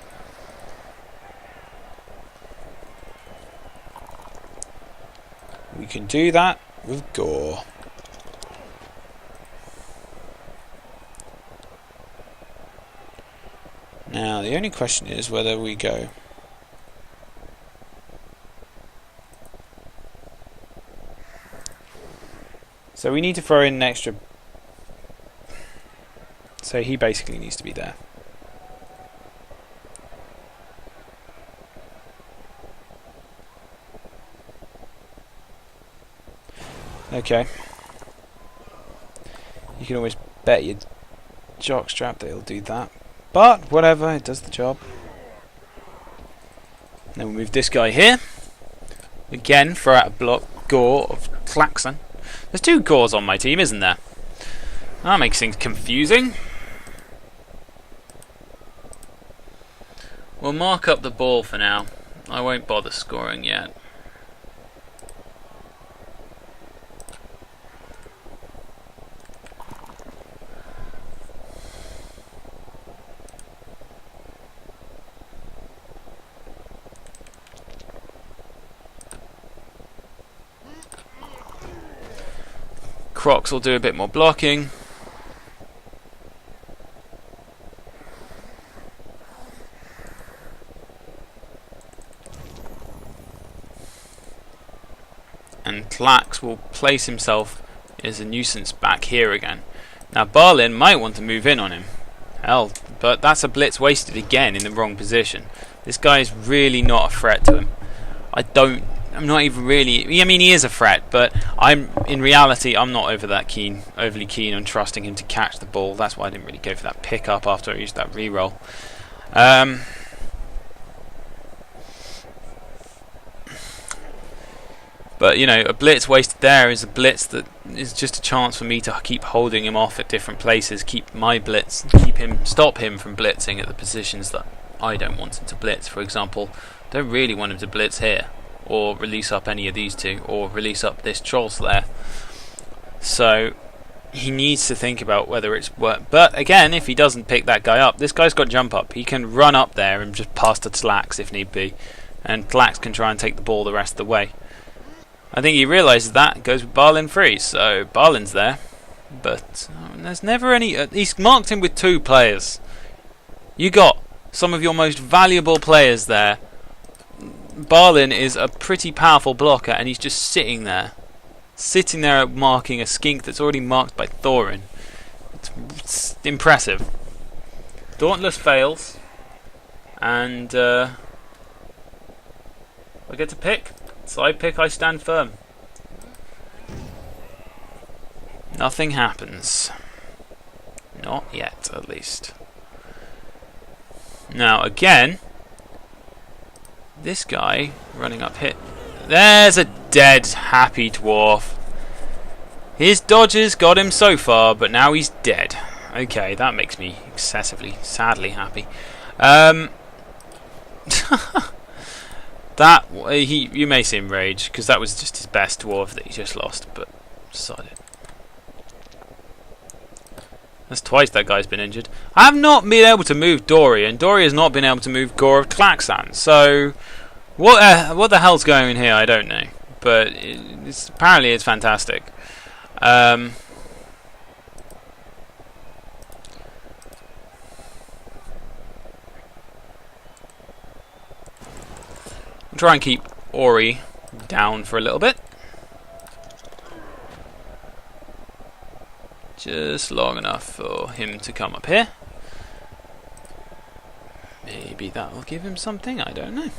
We can do that with Gore. Now, the only question is whether we go. So we need to throw in an extra. So he basically needs to be there. Okay. You can always bet your jockstrap that he'll do that. But, whatever, it does the job. Then we'll move this guy here. Again, throw out a block. Gore of Klaxon. There's 2 Gores on my team, isn't there? That makes things confusing. We'll mark up the ball for now. I won't bother scoring yet. Crocs will do a bit more blocking. And Tlax will place himself as a nuisance back here again. Now Barlin might want to move in on him. Hell, but that's a blitz wasted again in the wrong position. This guy is really not a threat to him. I'm not even really. I mean, he is a threat, but in reality, I'm not overly keen on trusting him to catch the ball. That's why I didn't really go for that pickup after I used that reroll. But you know, a blitz wasted there is a blitz that is just a chance for me to keep holding him off at different places, keep my blitz, stop him from blitzing at the positions that I don't want him to blitz. For example, don't really want him to blitz here, or release up any of these two, or release up this troll slayer. So he needs to think about whether it's worth. But again, if he doesn't pick that guy up, this guy's got jump up. He can run up there and just pass to Tlax if need be, and Tlax can try and take the ball the rest of the way. I think he realises that, goes with Barlin free, so Barlin's there. But there's never any. He's marked him with 2 players. You got some of your most valuable players there. Barlin is a pretty powerful blocker, and he's just sitting there marking a skink that's already marked by Thorin. It's impressive. Dauntless fails, and I get to pick. So I pick, I stand firm. Nothing happens. Not yet, at least. Now, again, this guy running up here. There's a dead, happy dwarf. His dodges got him so far, but now he's dead. Okay, that makes me excessively, sadly happy. You may see him rage, because that was just his best dwarf that he just lost, but decided. That's twice that guy's been injured. I have not been able to move Dory, and Dory has not been able to move Gore of Tlaxan, so what the hell's going on here, I don't know. But apparently it's fantastic. I'll try and keep Ori down for a little bit. Just long enough for him to come up here. Maybe that'll give him something, I don't know.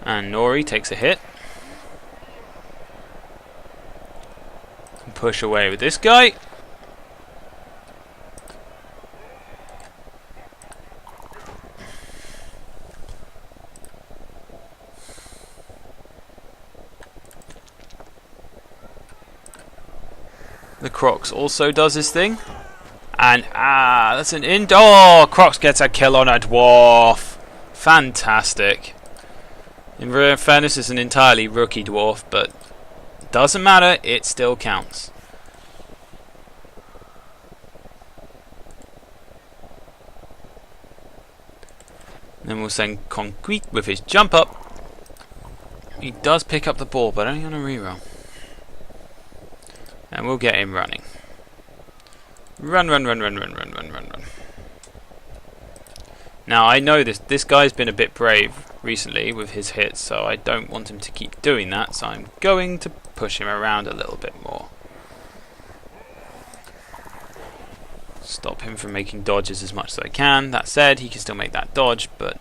And Nori takes a hit. Push away with this guy. The Crocs also does his thing. And that's an oh, Crocs gets a kill on a dwarf. Fantastic. In fairness, it's an entirely rookie dwarf, but doesn't matter, it still counts. Then we'll send Concrete with his jump up. He does pick up the ball, but only on a reroll. And we'll get him running. Run. Now I know this guy's been a bit brave recently with his hits, so I don't want him to keep doing that, so I'm going to push him around a little bit more. Stop him from making dodges as much as I can. That said, he can still make that dodge, but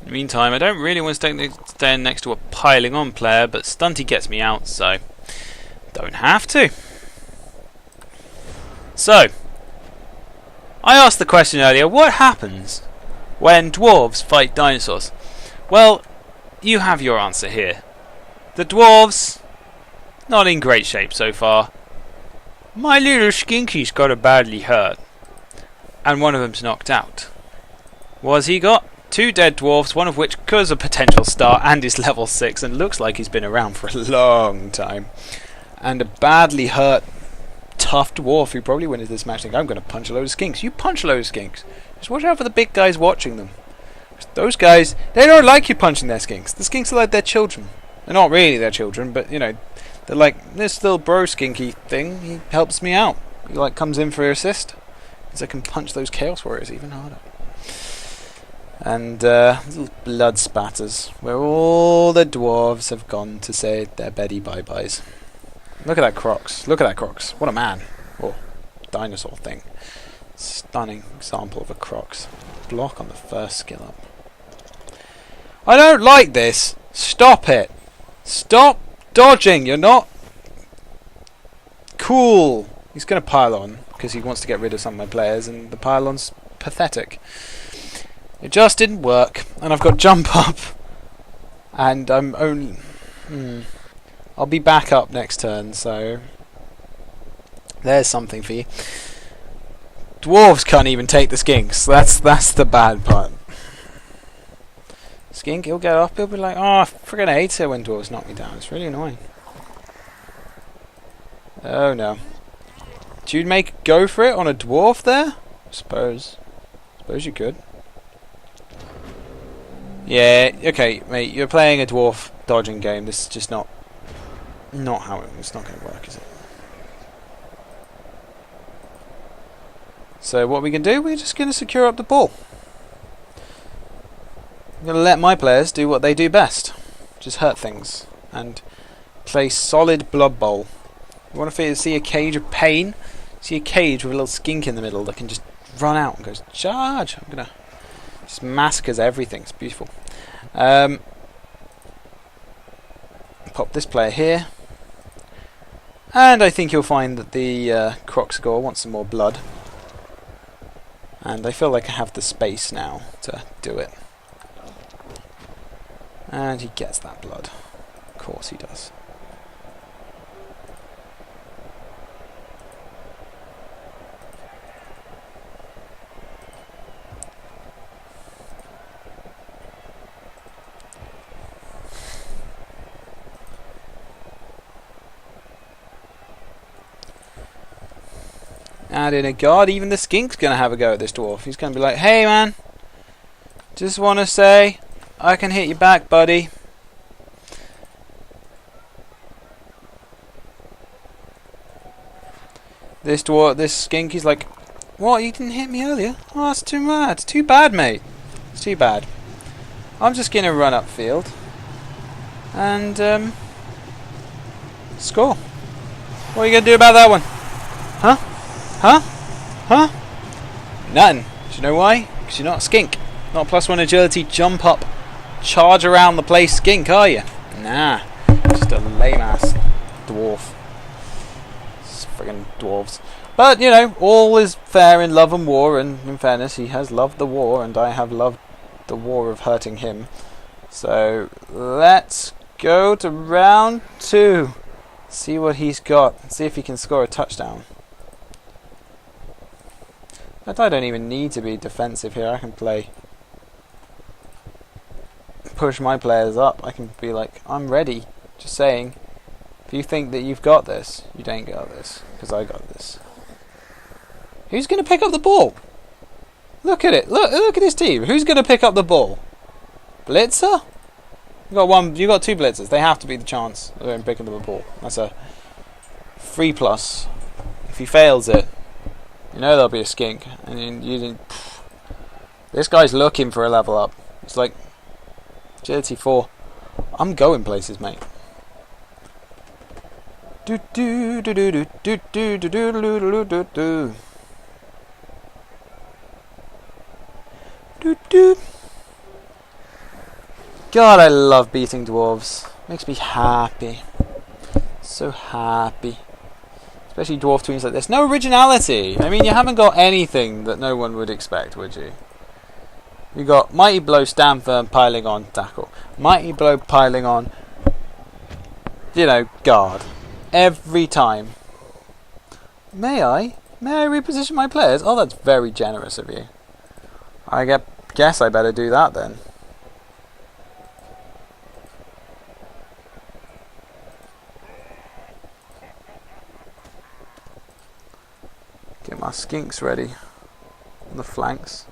in the meantime, I don't really want to stand next to a piling on player, but Stunty gets me out, so don't have to. So, I asked the question earlier, what happens when dwarves fight dinosaurs? Well, you have your answer here. The dwarves, not in great shape so far. My little skinky's got a badly hurt. And one of them's knocked out. What's he got? 2 dead dwarves, one of which is a potential star and is level 6 and looks like he's been around for a long time. And a badly hurt, tough dwarf who probably wins this match. Think, I'm going to punch a load of skinks. You punch a load of skinks. Just watch out for the big guys watching them. Those guys, they don't like you punching their skinks. The skinks are like their children. They're not really their children, but you know, they're like, this little bro skinky thing, he helps me out. He like comes in for assist. Because I can punch those chaos warriors even harder. And little blood spatters, where all the dwarves have gone to say their Betty bye-byes. Look at that Crocs. Look at that Crocs. What a man. Or dinosaur thing. Stunning example of a Crocs. Block on the first skill up. I don't like this. Stop it. Stop dodging. You're not cool. He's going to pile on because he wants to get rid of some of my players, and the pylon's pathetic. It just didn't work, and I've got jump up, and I'm only... I'll be back up next turn, so there's something for you. Dwarves can't even take the skinks. That's the bad part. Skink, he'll get up, he'll be like, oh, I friggin' hate it when dwarves knock me down. It's really annoying. Oh no. Do you go for it on a dwarf there? Suppose you could. Yeah, okay, mate, you're playing a dwarf dodging game. This is just not how it's not going to work, is it? So what we can do, we're just going to secure up the ball. I'm going to let my players do what they do best. Just hurt things. And play solid Blood Bowl. You want to see a cage of pain? See a cage with a little skink in the middle that can just run out and goes, charge! I'm going to... just massacres everything. It's beautiful. Pop this player here. And I think you'll find that the Croxagore wants some more blood. And I feel like I have the space now to do it. And he gets that blood. Of course he does. Add in a guard, even the skink's gonna have a go at this dwarf. He's gonna be like, hey man, just wanna say, I can hit you back, buddy. This skink, he's like, what, you didn't hit me earlier? Oh, that's too mad. It's too bad, mate. It's too bad. I'm just gonna run upfield and score. What are you gonna do about that one? Huh? Huh? Huh? Nothing. Do you know why? Because you're not a skink. Not +1 agility, jump up, charge around the place skink, are you? Nah. Just a lame-ass dwarf. It's friggin' dwarves. But, you know, all is fair in love and war, and in fairness, he has loved the war, and I have loved the war of hurting him. So, let's go to round 2. See what he's got. See if he can score a touchdown. But I don't even need to be defensive here. I can push my players up. I can be like, I'm ready. Just saying, if you think that you've got this, you don't got this, because I got this. Who's going to pick up the ball? Look at it. Look at his team. Who's going to pick up the ball? Blitzer? You got 2 blitzers. They have to be the chance of him picking up the ball. That's a 3+. If he fails it, you know there'll be a skink, and you didn't. This guy's looking for a level up. It's like agility 4. I'm going places, mate. Do do do do do do do do do do do do do do. God, I love beating dwarves. Makes me happy. So happy. Especially dwarf teams like this. No originality! I mean, you haven't got anything that no one would expect, would you? You got Mighty Blow, Stand Firm, piling on, tackle. Mighty Blow, piling on, you know, guard. Every time. May I? May I reposition my players? Oh, that's very generous of you. Guess I better do that then. Get my skinks ready on the flanks.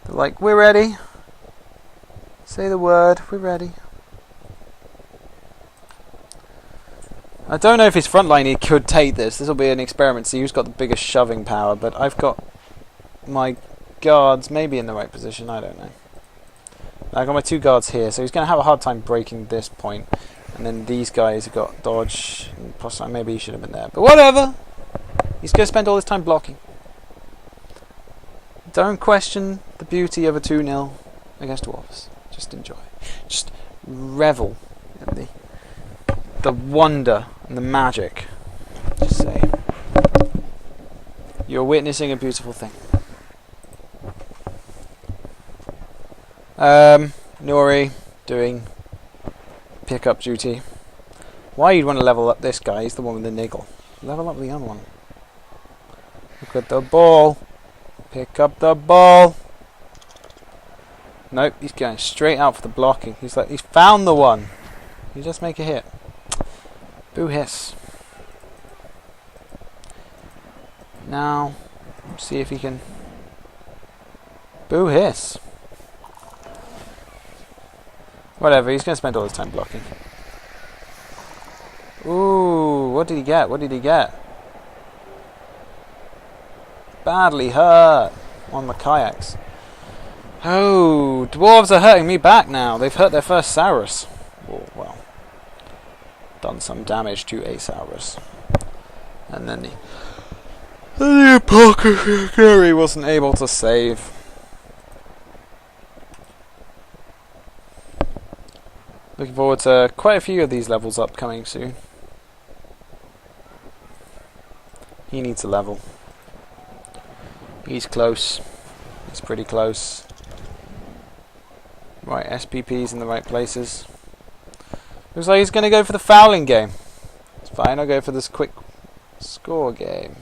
They're like, we're ready. Say the word, we're ready. I don't know if his front line he could take this. This will be an experiment, see who's got the biggest shoving power, but I've got my guards maybe in the right position, I don't know. I've got my 2 guards here, so he's going to have a hard time breaking this point. And then these guys have got dodge, and possibly maybe he should have been there. But whatever! He's going to spend all his time blocking. Don't question the beauty of a 2-0 against Dwarves. Just enjoy. Just revel in the wonder and the magic. Just say, you're witnessing a beautiful thing. Nori doing pickup duty. Why you'd want to level up this guy? He's the one with the niggle. Level up the other one. Look at the ball. Pick up the ball. Nope, he's going straight out for the blocking. He's found the one. You just make a hit. Boo hiss. Now, see if he can. Boo hiss. Whatever, he's going to spend all his time blocking. Ooh, what did he get? What did he get? Badly hurt on the kayaks. Oh, Dwarves are hurting me back now. They've hurt their first Saurus. Oh, well, done some damage to a Saurus. And then the Apothecary wasn't able to save. Looking forward to quite a few of these levels upcoming soon. He needs a level. He's close. He's pretty close. Right, SPP's in the right places. Looks like he's going to go for the fouling game. It's fine, I'll go for this quick score game.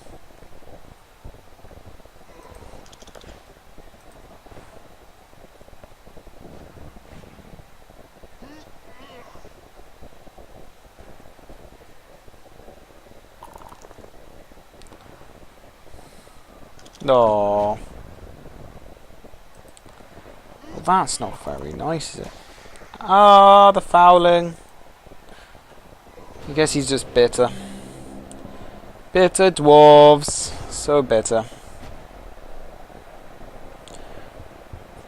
No. Well, that's not very nice, is it? Ah, the fouling. I guess he's just bitter. Bitter Dwarves. So bitter.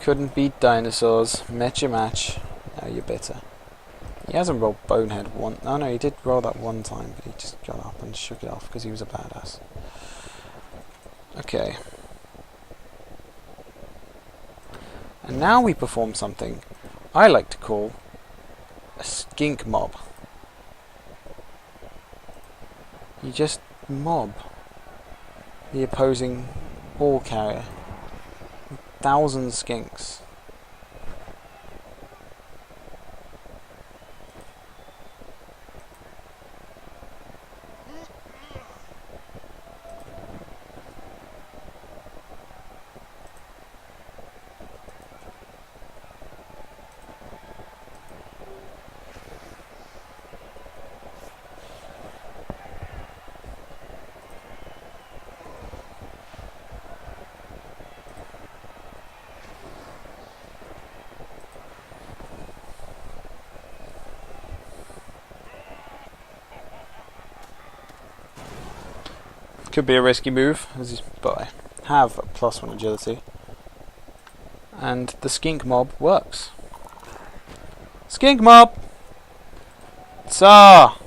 Couldn't beat Dinosaurs. Met your match. Now you're bitter. He hasn't rolled Bonehead one. Oh no, he did roll that one time, but he just got up and shook it off because he was a badass. Okay. And now we perform something I like to call a skink mob. You just mob the opposing ball carrier. 1,000 skinks. Could be a risky move, but I have a +1 agility. And the skink mob works. Skink mob! Tsar!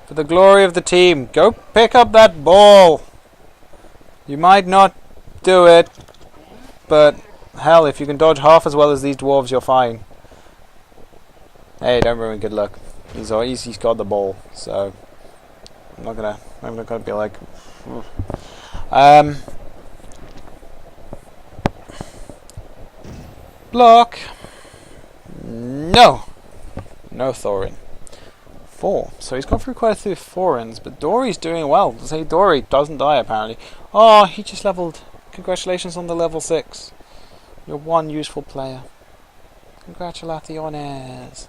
For the glory of the team, go pick up that ball! You might not do it, but hell, if you can dodge half as well as these dwarves, you're fine. Hey, don't ruin good luck. He's got the ball, so I'm not gonna be like, block. No Thorin. 4. So he's gone through quite a few foreigns, but Dory's doing well. Say Dory doesn't die apparently. Oh, he just leveled. Congratulations on the level 6. You're one useful player. Congratulations.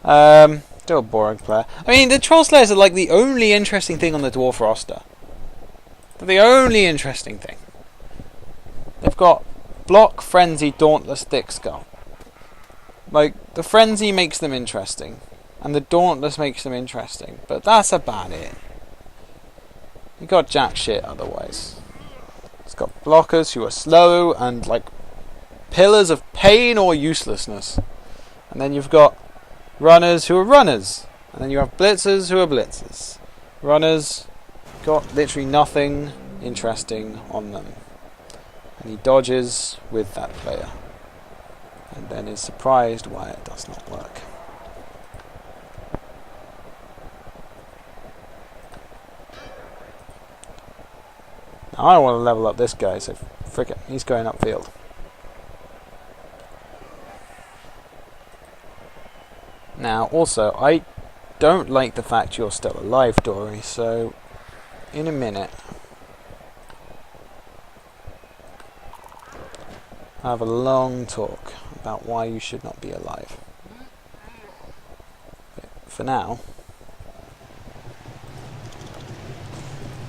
Still a boring player. I mean, the Troll Slayers are like the only interesting thing on the Dwarf roster. They're the only interesting thing. They've got Block, Frenzy, Dauntless, Thick Skull. Like, the Frenzy makes them interesting. And the Dauntless makes them interesting. But that's about it. You got jack shit otherwise. It's got blockers who are slow and like pillars of pain or uselessness. And then you've got runners who are runners. And then you have blitzers who are blitzers. Runners got literally nothing interesting on them. And he dodges with that player. And then is surprised why it does not work. Now I want to level up this guy, so frick it, he's going upfield. Now also, I don't like the fact you're still alive, Dory, so in a minute I have a long talk about why you should not be alive. But for now,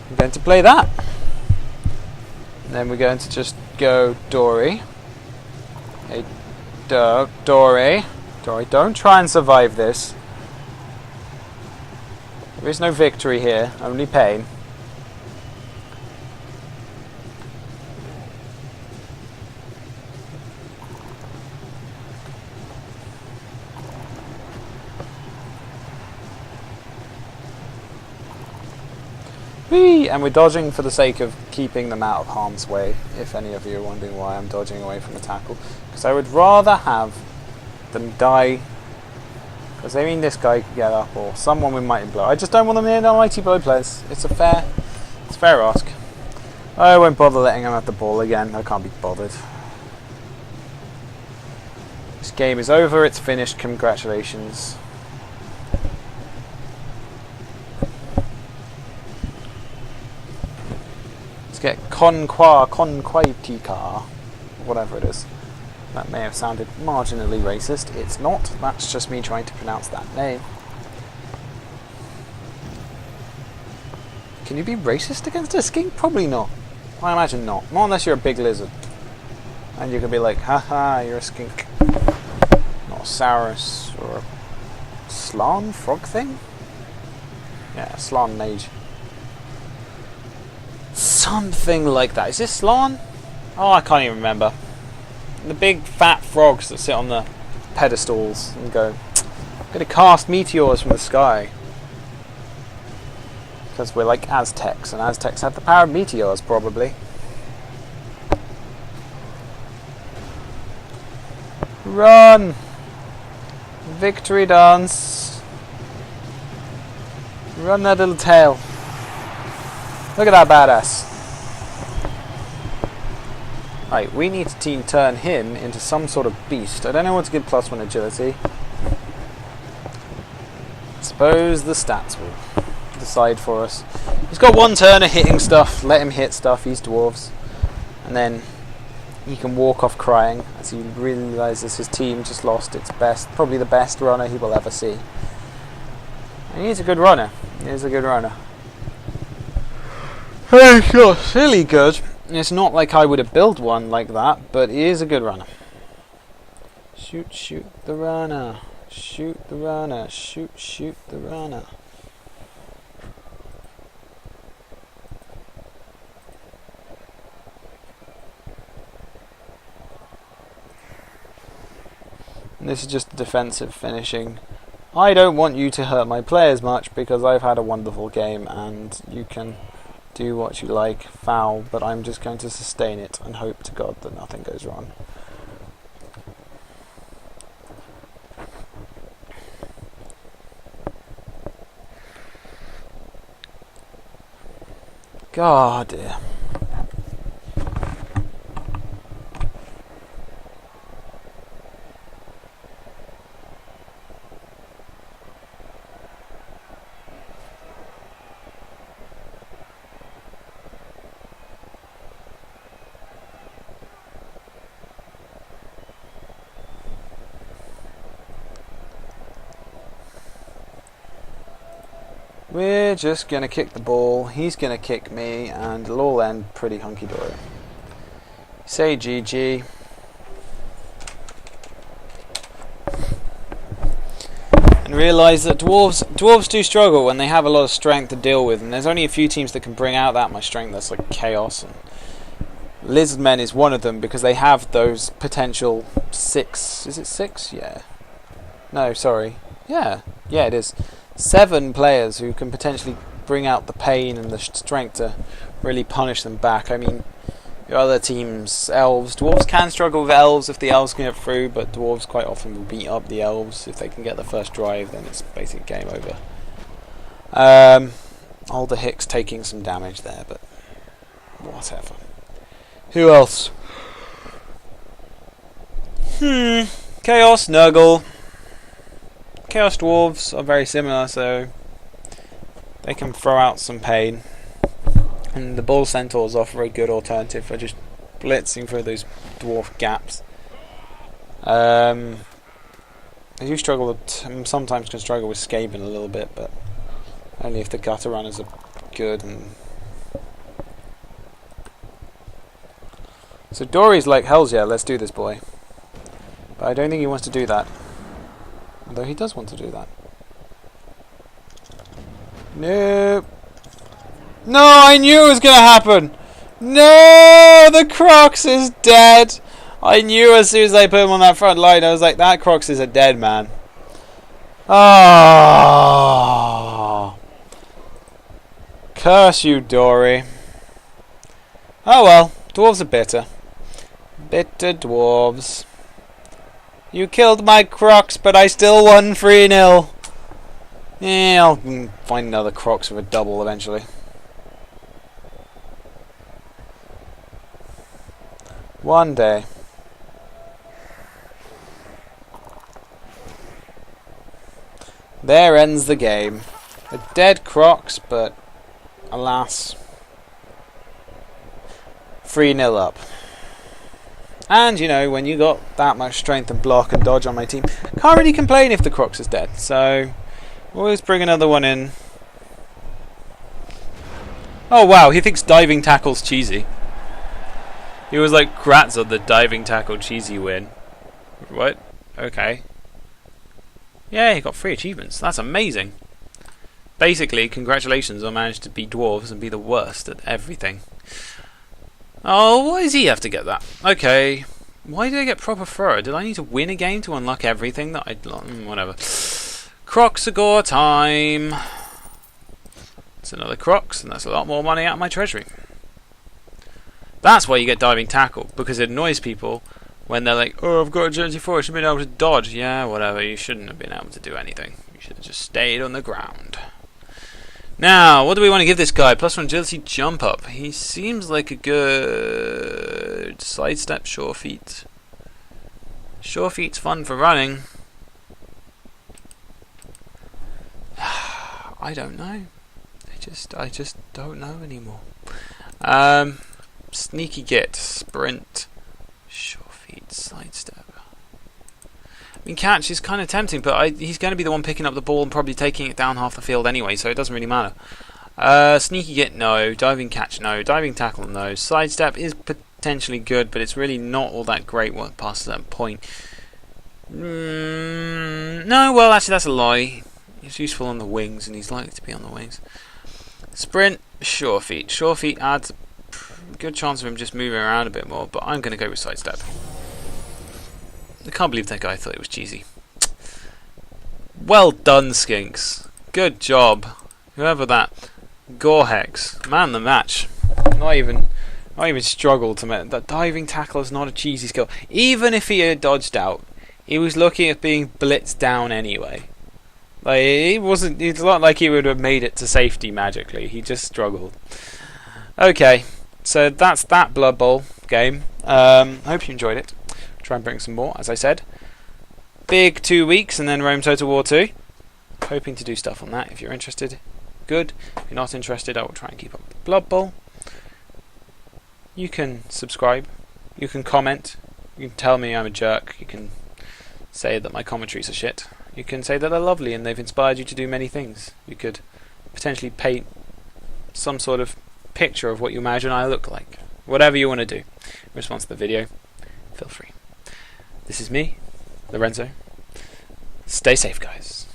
I'm going to play that. And then we're going to just go Dory. Hey, Dory. Dory, don't try and survive this. There is no victory here, only pain. Whee! And we're dodging for the sake of keeping them out of harm's way, if any of you are wondering why I'm dodging away from a tackle. Because I would rather have them die, because I mean this guy could get up, or someone with Mighty Blow. I just don't want them in on Mighty Blow players. It's a fair ask. I won't bother letting him have the ball again. I can't be bothered. This game is over, it's finished, congratulations. Get Conquaitica, whatever it is. That may have sounded marginally racist. It's not. That's just me trying to pronounce that name. Can you be racist against a skink? Probably not. I imagine not. Not unless you're a big lizard. And you can be like, haha, you're a skink. Not a saurus or a slan frog thing? Yeah, slan mage. Something like that. Is this Slan? Oh, I can't even remember. The big fat frogs that sit on the pedestals and go, I'm going to cast meteors from the sky. Because we're like Aztecs, and Aztecs have the power of meteors, probably. Run! Victory dance! Run that little tail. Look at that badass. Right, we need to turn him into some sort of beast. I don't know what to give +1 agility. I suppose the stats will decide for us. He's got one turn of hitting stuff. Let him hit stuff. He's Dwarves. And then he can walk off crying as he realises his team just lost its best, probably the best runner he will ever see. And he's a good runner. He is a good runner. Oh gosh, really good. It's not like I would have built one like that, but he is a good runner. Shoot, shoot the runner. Shoot the runner. Shoot, shoot the runner. And this is just defensive finishing. I don't want you to hurt my players much because I've had a wonderful game and you can do what you like, foul, but I'm just going to sustain it and hope to God that nothing goes wrong. God dear. We're just going to kick the ball, he's going to kick me, and it'll all end pretty hunky-dory. Say GG. And realise that dwarves do struggle when they have a lot of strength to deal with, and there's only a few teams that can bring out that much strength. That's like Chaos, and Lizardmen is one of them because they have those potential 6. Is it 6? Yeah. No, sorry. Yeah, it is. 7 players who can potentially bring out the pain and the strength to really punish them back. I mean, your other teams, elves, dwarves can struggle with elves if the elves can get through, but dwarves quite often will beat up the elves if they can get the first drive. Then it's basically game over. Alder Hicks taking some damage there, but whatever. Who else? Chaos Nurgle. Chaos Dwarves are very similar, so they can throw out some pain. And the Bull Centaurs offer a good alternative for just blitzing through those dwarf gaps. I do struggle, sometimes can struggle with Skaven a little bit, but only if the gutter runners are good. And so Dory's like, hells yeah, let's do this, boy. But I don't think he wants to do that. Although he does want to do that. Nope. No, I knew it was going to happen. No, the Crocs is dead. I knew as soon as I put him on that front line, I was like, that Crocs is a dead man. Ah. Curse you, Dory. Oh well, dwarves are bitter. Bitter dwarves. You killed my Crocs, but I still won 3-0. Yeah, I'll find another Crocs with a double eventually. One day. There ends the game. A dead Crocs, but alas, 3-0 up. And, you know, when you got that much strength and block and dodge on my team, can't really complain if the Crocs is dead. So, always bring another one in. Oh wow, he thinks diving tackle's cheesy. He was like, "Grats on the diving tackle cheesy win." What? Okay. Yeah, he got 3 achievements. That's amazing. Basically, congratulations on managing to beat dwarves and be the worst at everything. Oh, why does he have to get that? Okay. Why did I get proper thrower? Did I need to win a game to unlock everything that I'd... whatever. Crocsagore time. It's another Crocs, and that's a lot more money out of my treasury. That's why you get diving tackle, because it annoys people when they're like, "Oh, I've got agility 4, I should have been able to dodge." Yeah, whatever, you shouldn't have been able to do anything. You should have just stayed on the ground. Now, what do we want to give this guy? +1 agility jump up. He seems like a good sidestep sure feet. Sure feet's fun for running. I don't know. I just don't know anymore. Sneaky git, sprint, sure feet, sidestep. I mean, catch is kind of tempting, but he's going to be the one picking up the ball and probably taking it down half the field anyway, so it doesn't really matter. Sneaky git, no. Diving catch, no. Diving tackle, no. Sidestep is potentially good, but it's really not all that great once past that point. No, well, actually, that's a lie. He's useful on the wings, and he's likely to be on the wings. Sprint, sure feet. Sure feet adds a good chance of him just moving around a bit more, but I'm going to go with sidestep. I can't believe that guy thought it was cheesy. Well done, Skinks. Good job. Whoever that Gorehex, man the match. Not even struggled to make that diving tackle is not a cheesy skill. Even if he had dodged out, he was looking at being blitzed down anyway. Like it's not like he would have made it to safety magically. He just struggled. Okay, so that's that Blood Bowl game. Hope you enjoyed it. Try and bring some more, as I said. Big 2 weeks and then Rome Total War 2. Hoping to do stuff on that if you're interested. Good. If you're not interested, I will try and keep up with Blood Bowl. You can subscribe. You can comment. You can tell me I'm a jerk. You can say that my commentaries are shit. You can say that they're lovely and they've inspired you to do many things. You could potentially paint some sort of picture of what you imagine I look like. Whatever you want to do in response to the video, feel free. This is me, Lorenzo. Stay safe, guys.